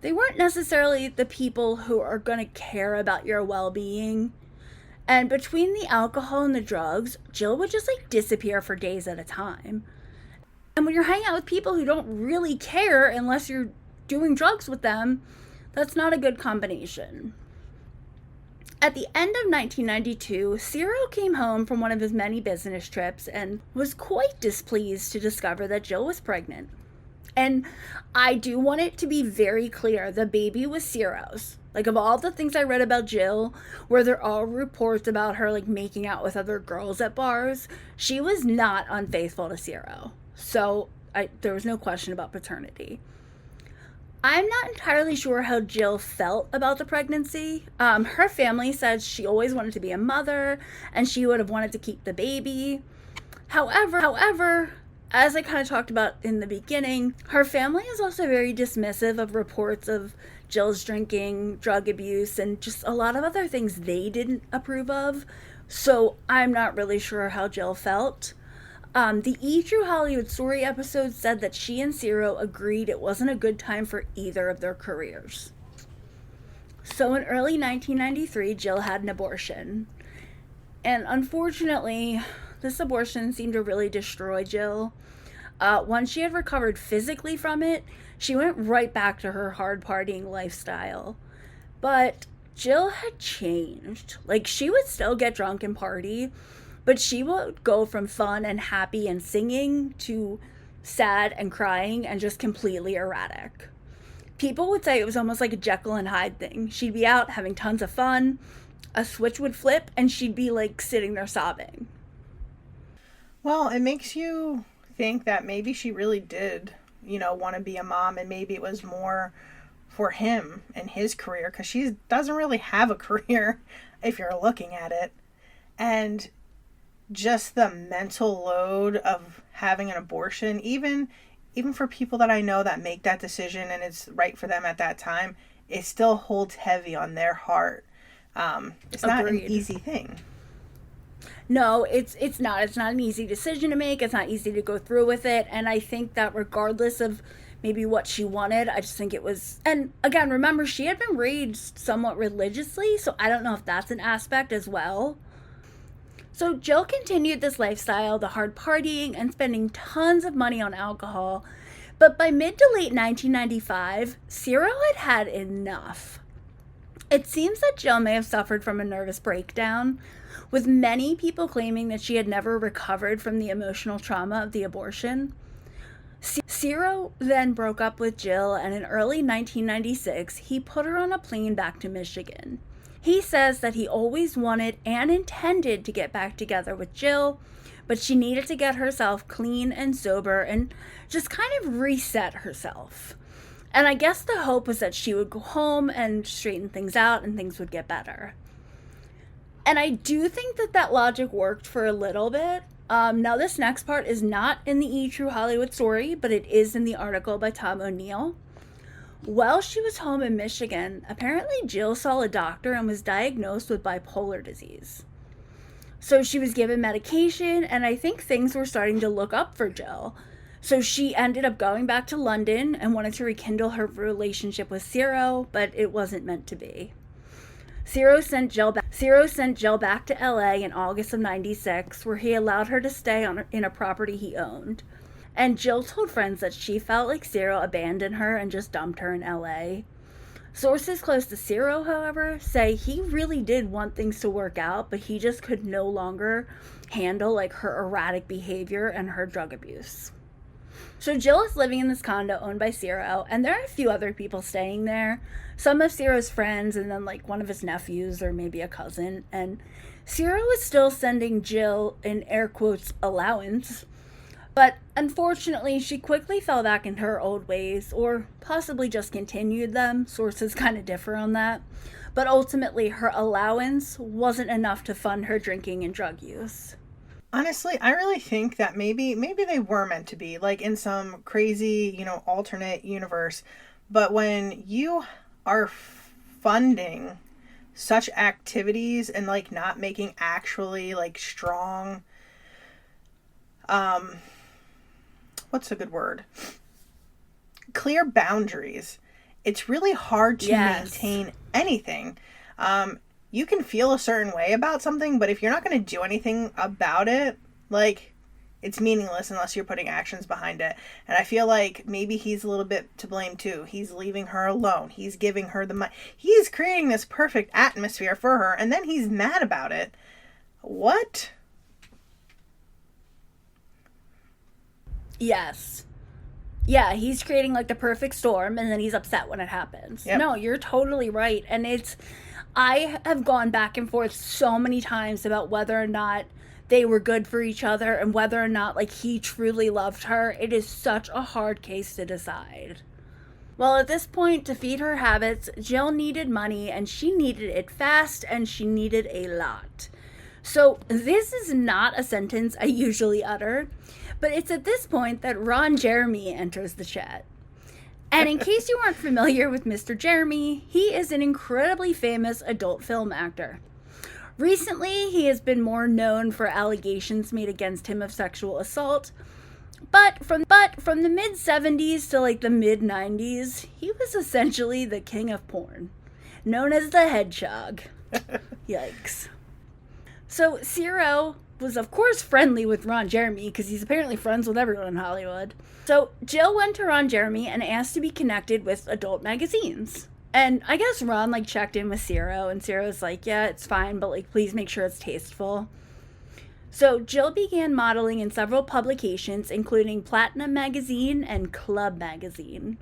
they weren't necessarily the people who are going to care about your well-being. And between the alcohol and the drugs, Jill would just like disappear for days at a time. And when you're hanging out with people who don't really care unless you're doing drugs with them, that's not a good combination. At the end of 1992, Ciro came home from one of his many business trips and was quite displeased to discover that Jill was pregnant. And I do want it to be very clear, the baby was Ciro's. Like, of all the things I read about Jill, where there are reports about her, like, making out with other girls at bars, she was not unfaithful to Ciro. So, there was no question about paternity. I'm not entirely sure how Jill felt about the pregnancy. Her family said she always wanted to be a mother, and she would have wanted to keep the baby. However, as I kind of talked about in the beginning, her family is also very dismissive of reports of Jill's drinking, drug abuse, and just a lot of other things they didn't approve of. So I'm not really sure how Jill felt. The E! True Hollywood Story episode said that she and Ciro agreed it wasn't a good time for either of their careers. So in early 1993, Jill had an abortion. And unfortunately, this abortion seemed to really destroy Jill. Once she had recovered physically from it, she went right back to her hard partying lifestyle. But Jill had changed. Like, she would still get drunk and party, but she would go from fun and happy and singing to sad and crying and just completely erratic. People would say it was almost like a Jekyll and Hyde thing. She'd be out having tons of fun, a switch would flip, and she'd be like sitting there sobbing.
Well, it makes you think that maybe she really did, want to be a mom, and maybe it was more for him and his career, because she doesn't really have a career if you're looking at it. And just the mental load of having an abortion, even for people that I know that make that decision and it's right for them at that time, it still holds heavy on their heart. It's not an easy thing.
No, it's not. It's not an easy decision to make. It's not easy to go through with it. And I think that regardless of maybe what she wanted, I just think it was... And again, remember, she had been raised somewhat religiously, so I don't know if that's an aspect as well. So Jill continued this lifestyle, the hard partying and spending tons of money on alcohol. But by mid to late 1995, Ciro had had enough. It seems that Jill may have suffered from a nervous breakdown, with many people claiming that she had never recovered from the emotional trauma of the abortion. Ciro then broke up with Jill, and in early 1996, he put her on a plane back to Michigan. He says that he always wanted and intended to get back together with Jill, but she needed to get herself clean and sober and just kind of reset herself. And I guess the hope was that she would go home and straighten things out and things would get better. And I do think that that logic worked for a little bit. Now, this next part is not in the E! True Hollywood story, but it is in the article by Tom O'Neill. While she was home in Michigan, apparently Jill saw a doctor and was diagnosed with bipolar disease. So she was given medication, and I think things were starting to look up for Jill. So she ended up going back to London and wanted to rekindle her relationship with Ciro, but it wasn't meant to be. Ciro sent Jill back to LA in August of 96, where he allowed her to stay in a property he owned. And Jill told friends that she felt like Ciro abandoned her and just dumped her in LA. Sources close to Ciro, however, say he really did want things to work out, but he just could no longer handle like her erratic behavior and her drug abuse. So Jill is living in this condo owned by Ciro, and there are a few other people staying there. Some of Ciro's friends, and then like one of his nephews or maybe a cousin. And Ciro is still sending Jill an air quotes allowance. But unfortunately, she quickly fell back into her old ways, or possibly just continued them. Sources kind of differ on that. But ultimately, her allowance wasn't enough to fund her drinking and drug use.
Honestly, I really think that maybe they were meant to be, like in some crazy, alternate universe. But when you are funding such activities and like not making actually like strong, what's a good word? Clear boundaries. It's really hard to maintain anything. You can feel a certain way about something, but if you're not going to do anything about it, like, it's meaningless unless you're putting actions behind it. And I feel like maybe he's a little bit to blame too. He's leaving her alone. He's giving her the money. He's creating this perfect atmosphere for her, and then he's mad about it. What?
Yes. Yeah, he's creating like the perfect storm, and then he's upset when it happens. Yep. No, you're totally right. And I have gone back and forth so many times about whether or not they were good for each other and whether or not like he truly loved her. It is such a hard case to decide. Well, at this point, to feed her habits, Jill needed money, and she needed it fast, and she needed a lot. So this is not a sentence I usually utter, but it's at this point that Ron Jeremy enters the chat. And in case you aren't familiar with Mr. Jeremy, he is an incredibly famous adult film actor. Recently, he has been more known for allegations made against him of sexual assault, but from the mid-70s to like the mid-90s, he was essentially the king of porn, known as the Hedgehog. Yikes. So Ciro was of course friendly with Ron Jeremy because he's apparently friends with everyone in Hollywood. So Jill went to Ron Jeremy and asked to be connected with adult magazines. And I guess Ron like checked in with Ciro, and Ciro's like, yeah, it's fine, but like please make sure it's tasteful. So Jill began modeling in several publications, including Platinum Magazine and Club Magazine.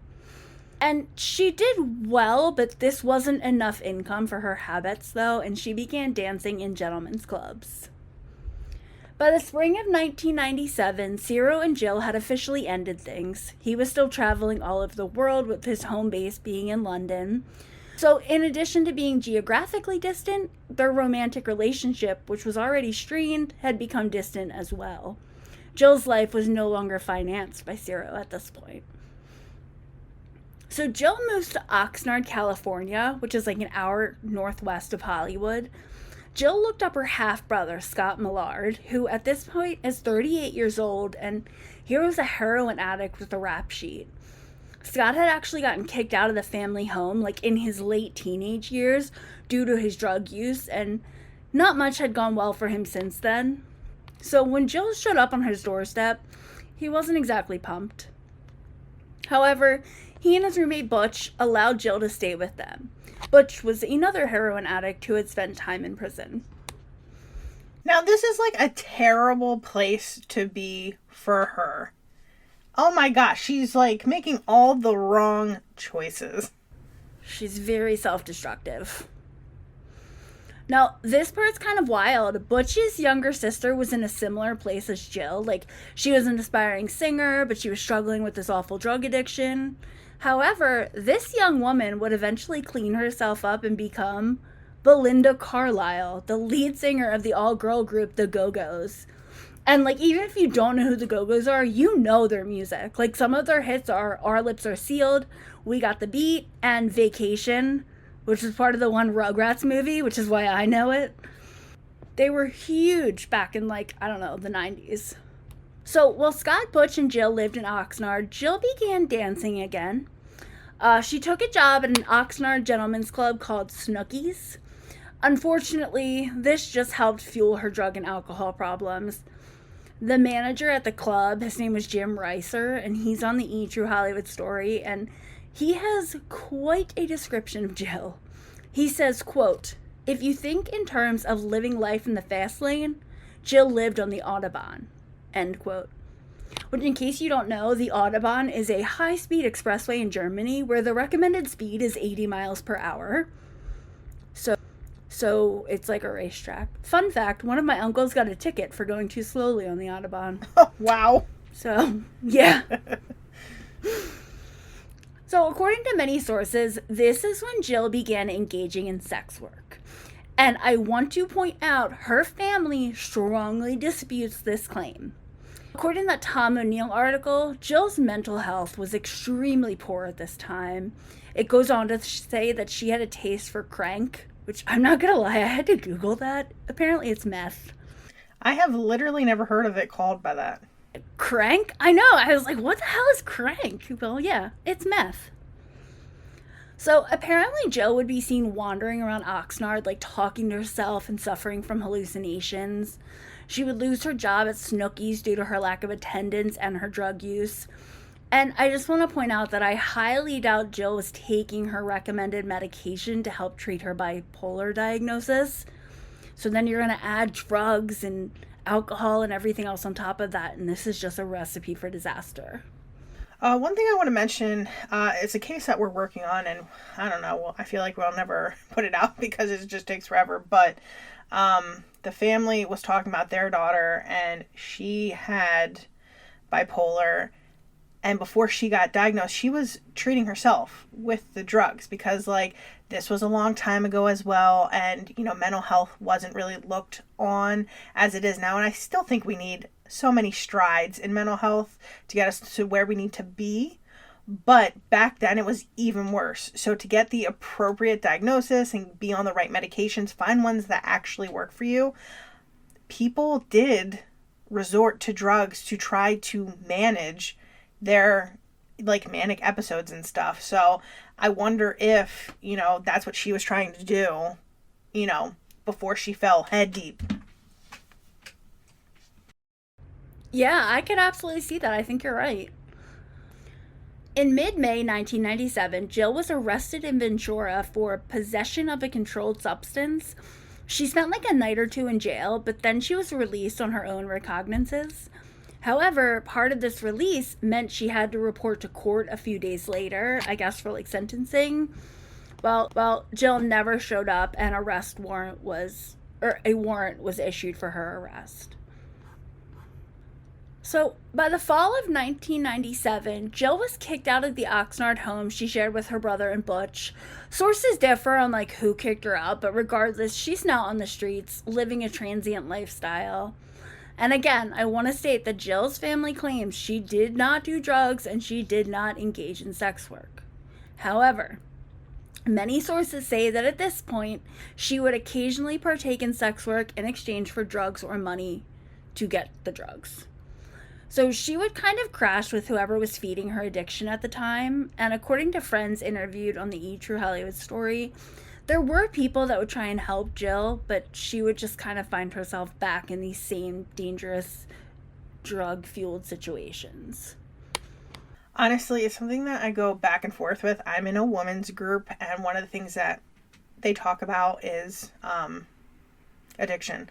And she did well, but this wasn't enough income for her habits though, and she began dancing in gentlemen's clubs. By the spring of 1997, Ciro and Jill had officially ended things. He was still traveling all over the world, with his home base being in London. So in addition to being geographically distant, their romantic relationship, which was already strained, had become distant as well. Jill's life was no longer financed by Ciro at this point. So Jill moves to Oxnard, California, which is like an hour northwest of Hollywood. Jill looked up her half-brother, Scott Millard, who at this point is 38 years old, and he was a heroin addict with a rap sheet. Scott had actually gotten kicked out of the family home, like in his late teenage years, due to his drug use, and not much had gone well for him since then. So when Jill showed up on his doorstep, he wasn't exactly pumped. However, he and his roommate Butch allowed Jill to stay with them. Butch was another heroin addict who had spent time in prison.
Now, this is like a terrible place to be for her. Oh my gosh, she's like making all the wrong choices.
She's very self destructive. Now, this part's kind of wild. Butch's younger sister was in a similar place as Jill. Like, she was an aspiring singer, but she was struggling with this awful drug addiction. However, this young woman would eventually clean herself up and become Belinda Carlisle, the lead singer of the all-girl group The Go-Go's. And, like, even if you don't know who The Go-Go's are, you know their music. Like, some of their hits are Our Lips Are Sealed, We Got the Beat, and Vacation, which was part of the one Rugrats movie, which is why I know it. They were huge back in, like, I don't know, the 90s. So while Scott, Butch, and Jill lived in Oxnard, Jill began dancing again. She took a job at an Oxnard gentlemen's club called Snooki's. Unfortunately, this just helped fuel her drug and alcohol problems. The manager at the club, his name was Jim Reiser, and he's on the E! True Hollywood Story, and he has quite a description of Jill. He says, quote, "If you think in terms of living life in the fast lane, Jill lived on the Autobahn," end quote. Which, in case you don't know, the Autobahn is a high-speed expressway in Germany where the recommended speed is 80 miles per hour. So it's like a racetrack. Fun fact, one of my uncles got a ticket for going too slowly on the Autobahn.
Oh, wow.
So, yeah. So, according to many sources, this is when Jill began engaging in sex work. And I want to point out, her family strongly disputes this claim. According to that Tom O'Neill article, Jill's mental health was extremely poor at this time. It goes on to say that she had a taste for crank, which I'm not gonna lie, I had to Google that. Apparently it's meth.
I have literally never heard of it called by that.
Crank? I know. I was like, what the hell is crank? Well, yeah, it's meth. So apparently Jill would be seen wandering around Oxnard, like talking to herself and suffering from hallucinations. She would lose her job at Snooki's due to her lack of attendance and her drug use. And I just want to point out that I highly doubt Jill was taking her recommended medication to help treat her bipolar diagnosis. So then you're going to add drugs and alcohol and everything else on top of that, and this is just a recipe for disaster.
One thing I want to mention is a case that we're working on, and I don't know, I feel like we'll never put it out because it just takes forever, but the family was talking about their daughter, and she had bipolar, and before she got diagnosed, she was treating herself with the drugs because, like, this was a long time ago as well, and, you know, mental health wasn't really looked on as it is now, and I still think we need so many strides in mental health to get us to where we need to be, but back then it was even worse. So to get the appropriate diagnosis and be on the right medications, find ones that actually work for you, people did resort to drugs to try to manage their, like, manic episodes and stuff. So I wonder if, you know, that's what she was trying to do, you know, before she fell head deep.
Yeah, I could absolutely see that. I think you're right. In mid-May 1997, Jill was arrested in Ventura for possession of a controlled substance. She spent like a night or two in jail, but then she was released on her own recognizances. However, part of this release meant she had to report to court a few days later, I guess for like sentencing. Well, Jill never showed up, and a warrant was issued for her arrest. So, by the fall of 1997, Jill was kicked out of the Oxnard home she shared with her brother and Butch. Sources differ on like who kicked her out, but regardless, she's now on the streets, living a transient lifestyle. And again, I want to state that Jill's family claims she did not do drugs and she did not engage in sex work. However, many sources say that at this point, she would occasionally partake in sex work in exchange for drugs or money to get the drugs. So she would kind of crash with whoever was feeding her addiction at the time. And according to friends interviewed on the E! True Hollywood Story, there were people that would try and help Jill, but she would just kind of find herself back in these same dangerous drug-fueled situations.
Honestly, it's something that I go back and forth with. I'm in a women's group, and one of the things that they talk about is addiction.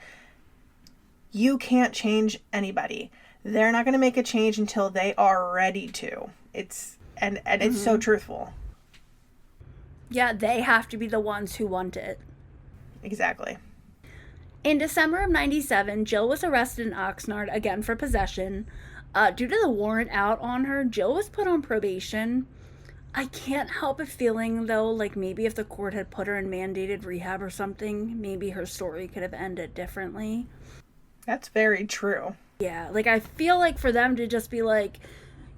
You can't change anybody. They're not going to make a change until they are ready to. It's so truthful.
Yeah, they have to be the ones who want it.
Exactly.
In December of 97, Jill was arrested in Oxnard again for possession. Due to the warrant out on her, Jill was put on probation. I can't help but feeling, though, like maybe if the court had put her in mandated rehab or something, maybe her story could have ended differently.
That's very true.
Yeah, like I feel like for them to just be like,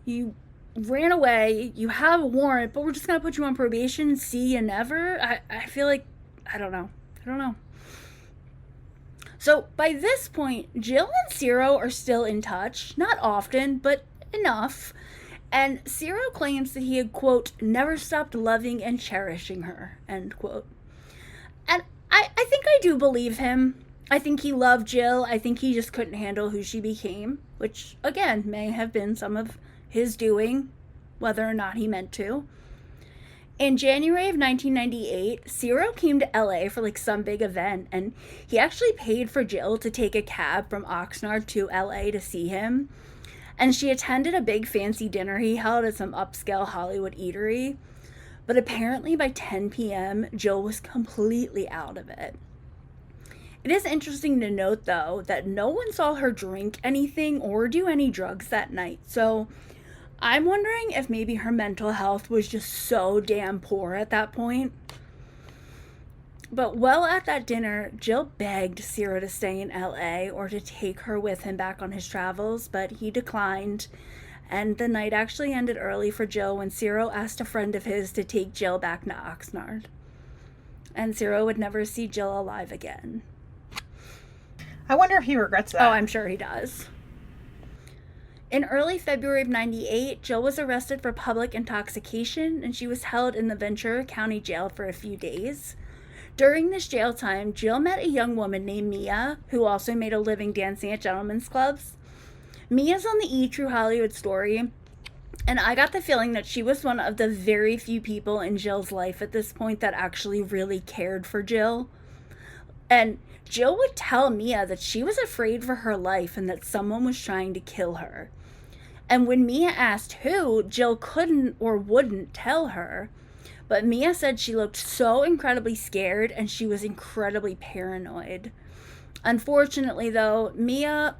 you ran away, you have a warrant, but we're just going to put you on probation, see you never. I feel like, I don't know. So by this point, Jill and Ciro are still in touch. Not often, but enough. And Ciro claims that he had, quote, never stopped loving and cherishing her, end quote. And I think I do believe him. I think he loved Jill. I think he just couldn't handle who she became, which, again, may have been some of his doing, whether or not he meant to. In January of 1998, Ciro came to LA for like some big event, and he actually paid for Jill to take a cab from Oxnard to LA to see him. And she attended a big fancy dinner he held at some upscale Hollywood eatery. But apparently by 10 p.m., Jill was completely out of it. It is interesting to note, though, that no one saw her drink anything or do any drugs that night. So I'm wondering if maybe her mental health was just so damn poor at that point. But while at that dinner, Jill begged Ciro to stay in LA or to take her with him back on his travels, but he declined. And the night actually ended early for Jill when Ciro asked a friend of his to take Jill back to Oxnard. And Ciro would never see Jill alive again.
I wonder if he regrets that.
Oh, I'm sure he does. In early February of 98, Jill was arrested for public intoxication, and she was held in the Ventura County Jail for a few days. During this jail time, Jill met a young woman named Mia, who also made a living dancing at gentlemen's clubs. Mia's on the E! True Hollywood story, and I got the feeling that she was one of the very few people in Jill's life at this point that actually really cared for Jill. And Jill would tell Mia that she was afraid for her life and that someone was trying to kill her. And when Mia asked who, Jill couldn't or wouldn't tell her. But Mia said she looked so incredibly scared and she was incredibly paranoid. Unfortunately, though, Mia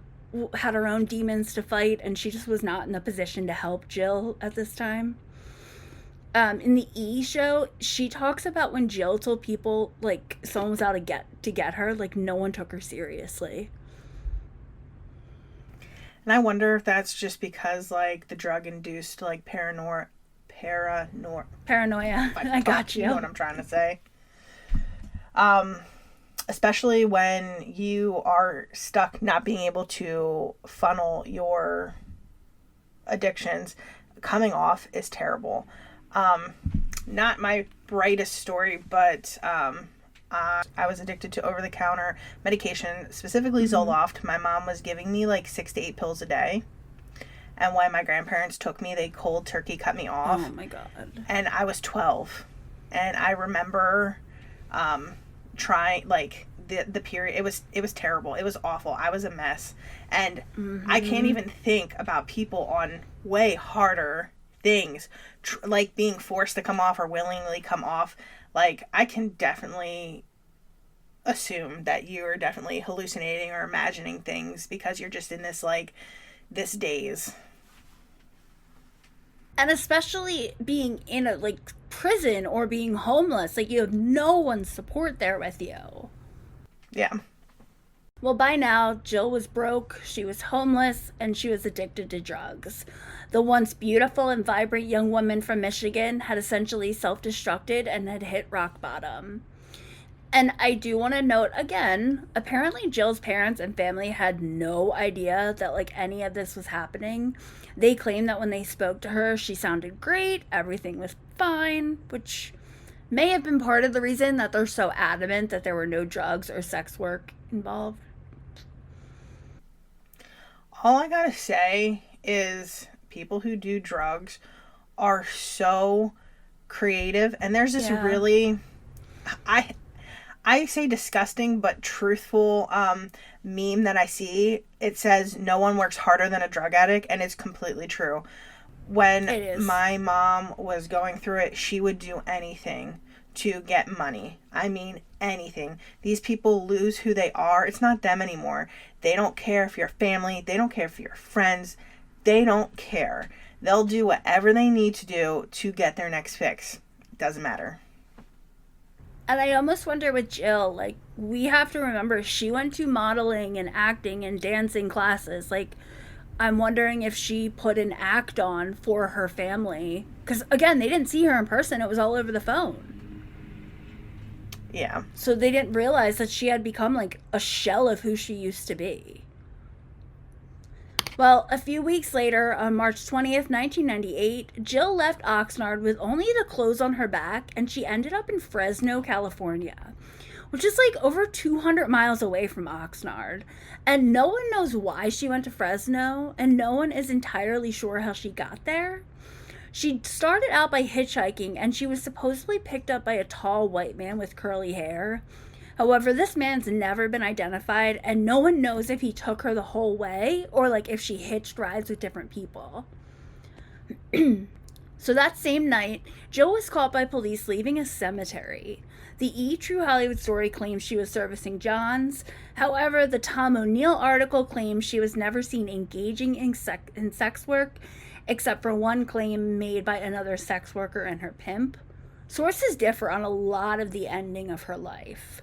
had her own demons to fight and she just was not in a position to help Jill at this time. In the E! Show, she talks about when Jill told people, like, someone was out to get her, like, no one took her seriously.
And I wonder if that's just because, like, the drug-induced, like, paranoia.
I got you.
You know what I'm trying to say. Especially when you are stuck not being able to funnel your addictions. Coming off is terrible. Not my brightest story, but I was addicted to over-the-counter medication, specifically Zoloft. My mom was giving me like 6 to 8 pills a day. And when my grandparents took me, they cold turkey cut me off.
Oh my God.
And I was 12. And I remember trying, like, the period. It was terrible. It was awful. I was a mess. And I can't even think about people on way harder things, like being forced to come off or willingly come off. Like, I can definitely assume that you're definitely hallucinating or imagining things because you're just in this, like, this daze.
And especially being in a, like, prison or being homeless, like, you have no one's support there with you.
Yeah.
Well, by now, Jill was broke, she was homeless, and she was addicted to drugs. The once beautiful and vibrant young woman from Michigan had essentially self-destructed and had hit rock bottom. And I do want to note again, apparently Jill's parents and family had no idea that, like, any of this was happening. They claimed that when they spoke to her, she sounded great, everything was fine, which may have been part of the reason that they're so adamant that there were no drugs or sex work involved.
All I gotta say is people who do drugs are so creative, and there's this really, I say disgusting but truthful meme that I see. It says no one works harder than a drug addict, and it's completely true. When
It is.
my mom was going through it, she would do anything to get money. I mean, anything. These people lose who they are. It's not them anymore. They don't care if you're family, they don't care if you're friends. They don't care. They'll do whatever they need to do to get their next fix. Doesn't matter.
And I almost wonder with Jill, like, we have to remember she went to modeling and acting and dancing classes. Like, I'm wondering if she put an act on for her family. Because, again, they didn't see her in person, it was all over the phone.
Yeah.
So they didn't realize that she had become, like, a shell of who she used to be. Well, a few weeks later, on March 20th, 1998, Jill left Oxnard with only the clothes on her back, and she ended up in Fresno, California, which is like over 200 miles away from Oxnard. And no one knows why she went to Fresno, and no one is entirely sure how she got there. She started out by hitchhiking, and she was supposedly picked up by a tall white man with curly hair. However, this man's never been identified, and no one knows if he took her the whole way or like if she hitched rides with different people. So that same night, Jill was caught by police leaving a cemetery. The True Hollywood Story claims she was servicing Johns. However, the Tom O'Neill article claims she was never seen engaging in sex work, except for one claim made by another sex worker and her pimp. Sources differ on a lot of the ending of her life.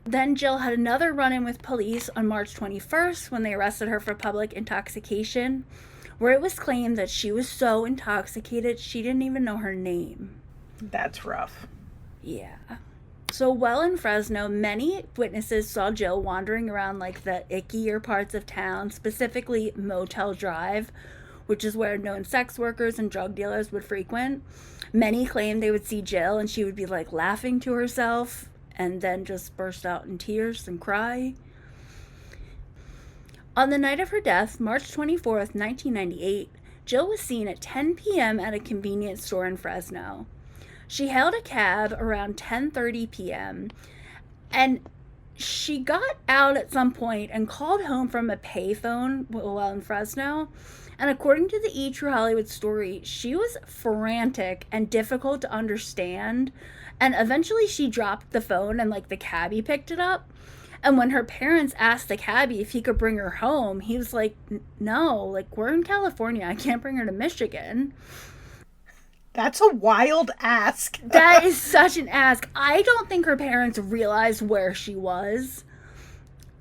Then Jill had another run-in with police on March 21st when they arrested her for public intoxication, where it was claimed that she was so intoxicated she didn't even know her name.
That's rough.
Yeah. So while in Fresno, many witnesses saw Jill wandering around like the ickier parts of town, specifically Motel Drive, which is where known sex workers and drug dealers would frequent. Many claimed they would see Jill and she would be like laughing to herself and then just burst out in tears and cry. On the night of her death, March 24th, 1998, Jill was seen at 10 p.m. at a convenience store in Fresno. She hailed a cab around 10:30 p.m. and she got out at some point and called home from a payphone while in Fresno. And according to the True Hollywood Story, she was frantic and difficult to understand. And eventually she dropped the phone and like the cabbie picked it up. And when her parents asked the cabbie if he could bring her home, he was like, no, like we're in California. I can't bring her to Michigan.
That's a wild ask.
That is such an ask. I don't think her parents realized where she was.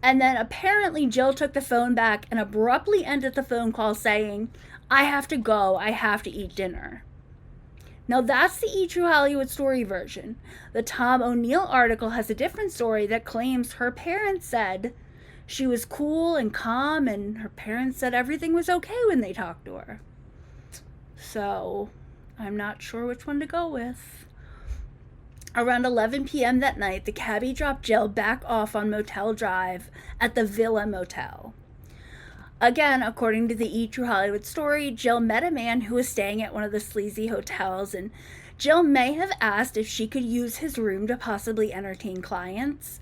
And then apparently Jill took the phone back and abruptly ended the phone call saying, I have to go. I have to eat dinner. Now that's the True Hollywood Story version. The Tom O'Neill article has a different story that claims her parents said she was cool and calm and her parents said everything was okay when they talked to her. So I'm not sure which one to go with. Around 11 p.m. that night, the cabbie dropped Jill back off on Motel Drive at the Villa Motel. Again, according to the True Hollywood Story, Jill met a man who was staying at one of the sleazy hotels, and Jill may have asked if she could use his room to possibly entertain clients.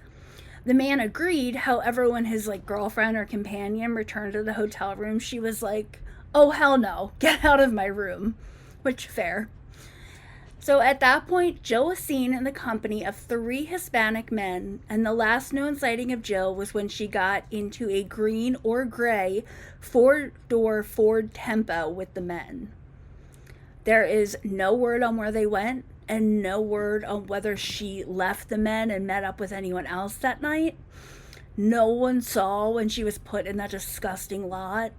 The man agreed, however, when his girlfriend or companion returned to the hotel room, she was like, oh hell no, get out of my room. Which, fair. So at that point, Jill was seen in the company of 3 Hispanic men, and the last known sighting of Jill was when she got into a green or gray 4-door Ford Tempo with the men. There is no word on where they went, and no word on whether she left the men and met up with anyone else that night. No one saw when she was put in that disgusting lot.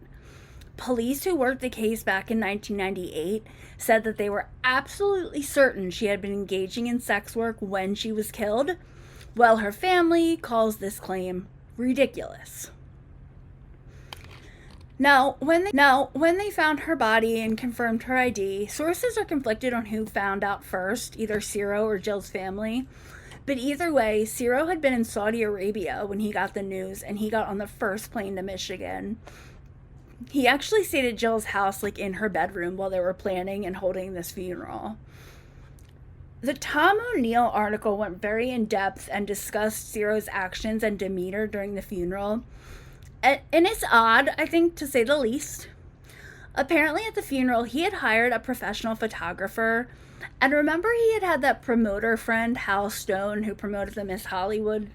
Police who worked the case back in 1998 said that they were absolutely certain she had been engaging in sex work when she was killed, while her family calls this claim ridiculous. Now, when they found her body and confirmed her ID, sources are conflicted on who found out first, either Ciro or Jill's family. But either way, Ciro had been in Saudi Arabia when he got the news, and he got on the first plane to Michigan. He actually stayed at Jill's house, in her bedroom while they were planning and holding this funeral. The Tom O'Neill article went very in depth and discussed Ciro's actions and demeanor during the funeral. And it's odd, I think, to say the least. Apparently, at the funeral, he had hired a professional photographer. And remember, he had had that promoter friend, Hal Stone, who promoted the Miss Hollywood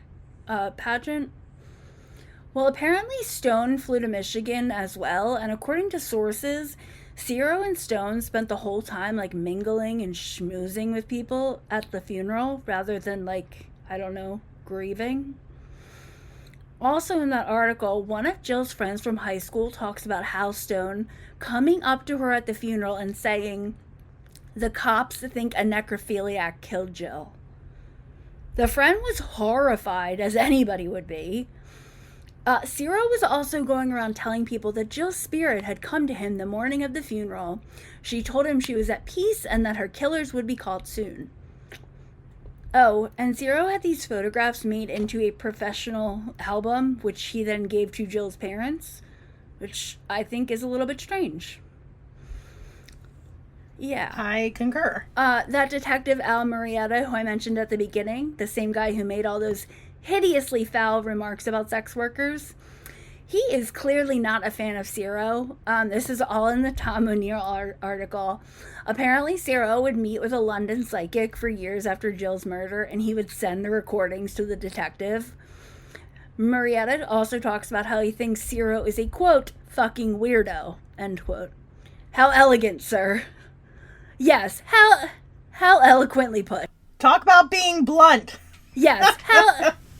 pageant? Well, apparently, Stone flew to Michigan as well. And according to sources, Ciro and Stone spent the whole time like mingling and schmoozing with people at the funeral rather than like, I don't know, grieving. Also, in that article, one of Jill's friends from high school talks about Hal Stone coming up to her at the funeral and saying, "The cops think a necrophiliac killed Jill." The friend was horrified, as anybody would be. Ciro was also going around telling people that Jill's spirit had come to him the morning of the funeral. She told him she was at peace and that her killers would be called soon. Oh, and Ciro had these photographs made into a professional album, which he then gave to Jill's parents, which I think is a little bit strange. Yeah.
I concur.
That detective Al Murrieta, who I mentioned at the beginning, the same guy who made all those hideously foul remarks about sex workers, he is clearly not a fan of Ciro. This is all in the Tom O'Neill article. Apparently, Ciro would meet with a London psychic for years after Jill's murder, and he would send the recordings to the detective. Murrieta also talks about how he thinks Ciro is a, quote, fucking weirdo, end quote. How elegant, sir. Yes, how eloquently put.
Talk about being blunt.
Yes,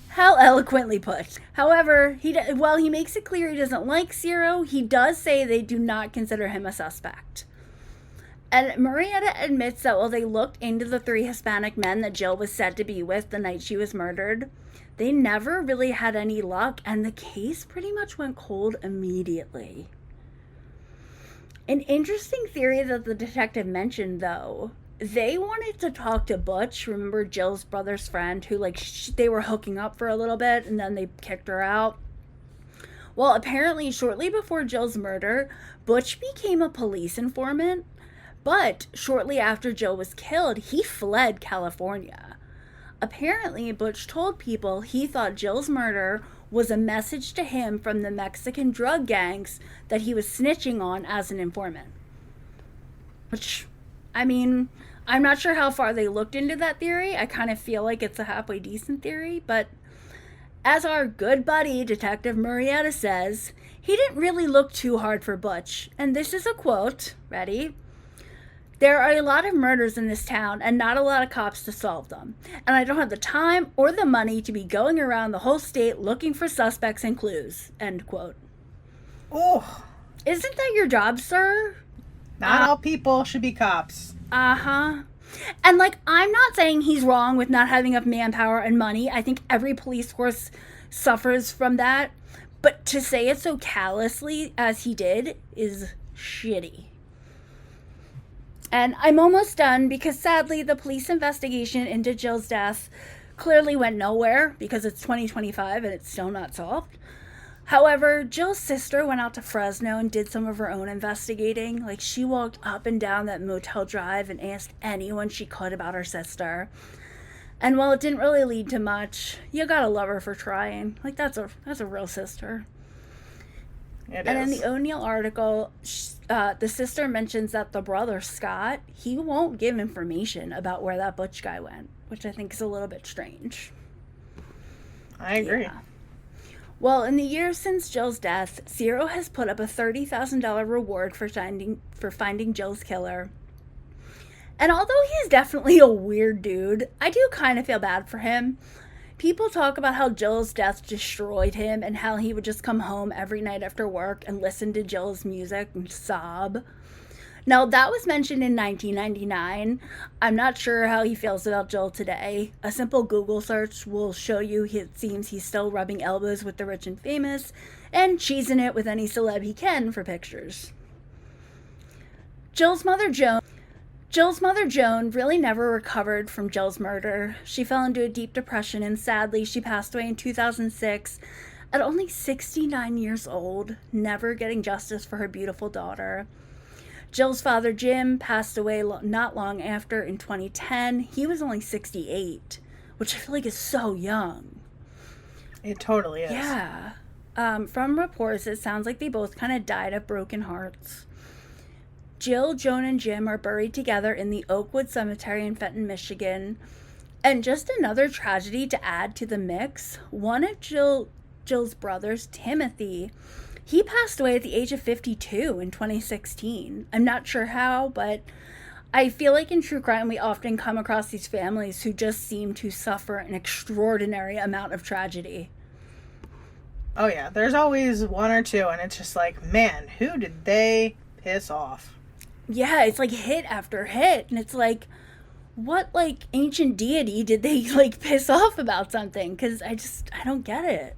how eloquently put. However, while he makes it clear he doesn't like Ciro, he does say they do not consider him a suspect. And Murrieta admits that while they looked into the 3 Hispanic men that Jill was said to be with the night she was murdered, they never really had any luck, and the case pretty much went cold immediately. An interesting theory that the detective mentioned, though, they wanted to talk to Butch, remember Jill's brother's friend, who they were hooking up for a little bit and then they kicked her out. Well, apparently shortly before Jill's murder, Butch became a police informant, but shortly after Jill was killed, he fled California. Apparently, Butch told people he thought Jill's murder was a message to him from the Mexican drug gangs that he was snitching on as an informant. Which, I mean, I'm not sure how far they looked into that theory. I kind of feel like it's a halfway decent theory, but as our good buddy, Detective Murrieta, says, he didn't really look too hard for Butch. And this is a quote. Ready? "There are a lot of murders in this town and not a lot of cops to solve them. And I don't have the time or the money to be going around the whole state looking for suspects and clues." End quote.
Oh.
Isn't that your job, sir?
Not all people should be cops.
Uh-huh. And, I'm not saying he's wrong with not having enough manpower and money. I think every police force suffers from that. But to say it so callously as he did is shitty. And I'm almost done because, sadly, the police investigation into Jill's death clearly went nowhere because it's 2025 and it's still not solved. However, Jill's sister went out to Fresno and did some of her own investigating. She walked up and down that motel drive and asked anyone she could about her sister. And while it didn't really lead to much, you gotta love her for trying. That's a real sister.
It
and
is.
in the O'Neill article, the sister mentions that the brother, Scott, he won't give information about where that Butch guy went, which I think is a little bit strange.
I agree.
Yeah. Well, in the years since Jill's death, Ciro has put up a $30,000 reward for finding Jill's killer. And although he's definitely a weird dude, I do kind of feel bad for him. People talk about how Jill's death destroyed him and how he would just come home every night after work and listen to Jill's music and sob. Now, that was mentioned in 1999. I'm not sure how he feels about Jill today. A simple Google search will show you it seems he's still rubbing elbows with the rich and famous and cheesing it with any celeb he can for pictures. Jill's mother, Joan, really never recovered from Jill's murder. She fell into a deep depression and sadly she passed away in 2006 at only 69 years old, never getting justice for her beautiful daughter. Jill's father, Jim, passed away not long after in 2010. He was only 68, which I feel like is so young.
It totally is.
Yeah. From reports, it sounds like they both kind of died of broken hearts. Jill, Joan, and Jim are buried together in the Oakwood Cemetery in Fenton, Michigan. And just another tragedy to add to the mix, one of Jill's brothers, Timothy, he passed away at the age of 52 in 2016. I'm not sure how, but I feel like in true crime we often come across these families who just seem to suffer an extraordinary amount of tragedy.
Oh yeah, there's always one or two, and it's just like, man, who did they piss off?
Yeah, it's like hit after hit, and it's like, what like ancient deity did they like piss off about something? Because I don't get it.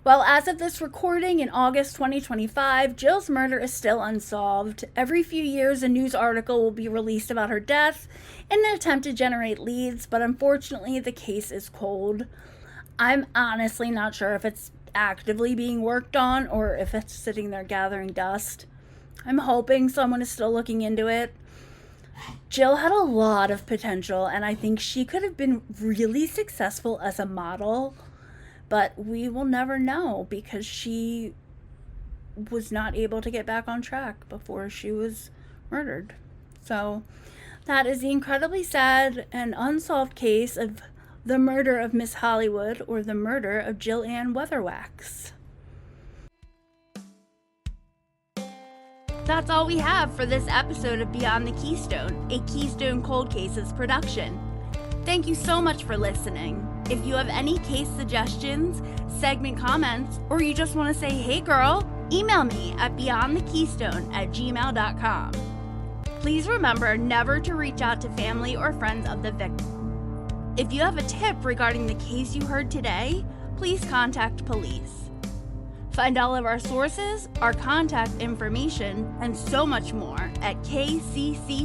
Well, as of this recording in August 2025, Jill's murder is still unsolved. Every few years, a news article will be released about her death in an attempt to generate leads, but unfortunately, the case is cold. I'm honestly not sure if it's actively being worked on or if it's sitting there gathering dust. I'm hoping someone is still looking into it. Jill had a lot of potential, and I think she could have been really successful as a model. But we will never know because she was not able to get back on track before she was murdered. So that is the incredibly sad and unsolved case of the murder of Miss Hollywood, or the murder of Jill Ann Weatherwax. That's all we have for this episode of Beyond the Keystone, a Keystone Cold Cases production. Thank you so much for listening. If you have any case suggestions, segment comments, or you just want to say, hey girl, email me at beyondthekeystone@gmail.com. Please remember never to reach out to family or friends of the victim. If you have a tip regarding the case you heard today, please contact police. Find all of our sources, our contact information, and so much more at kccpod.com.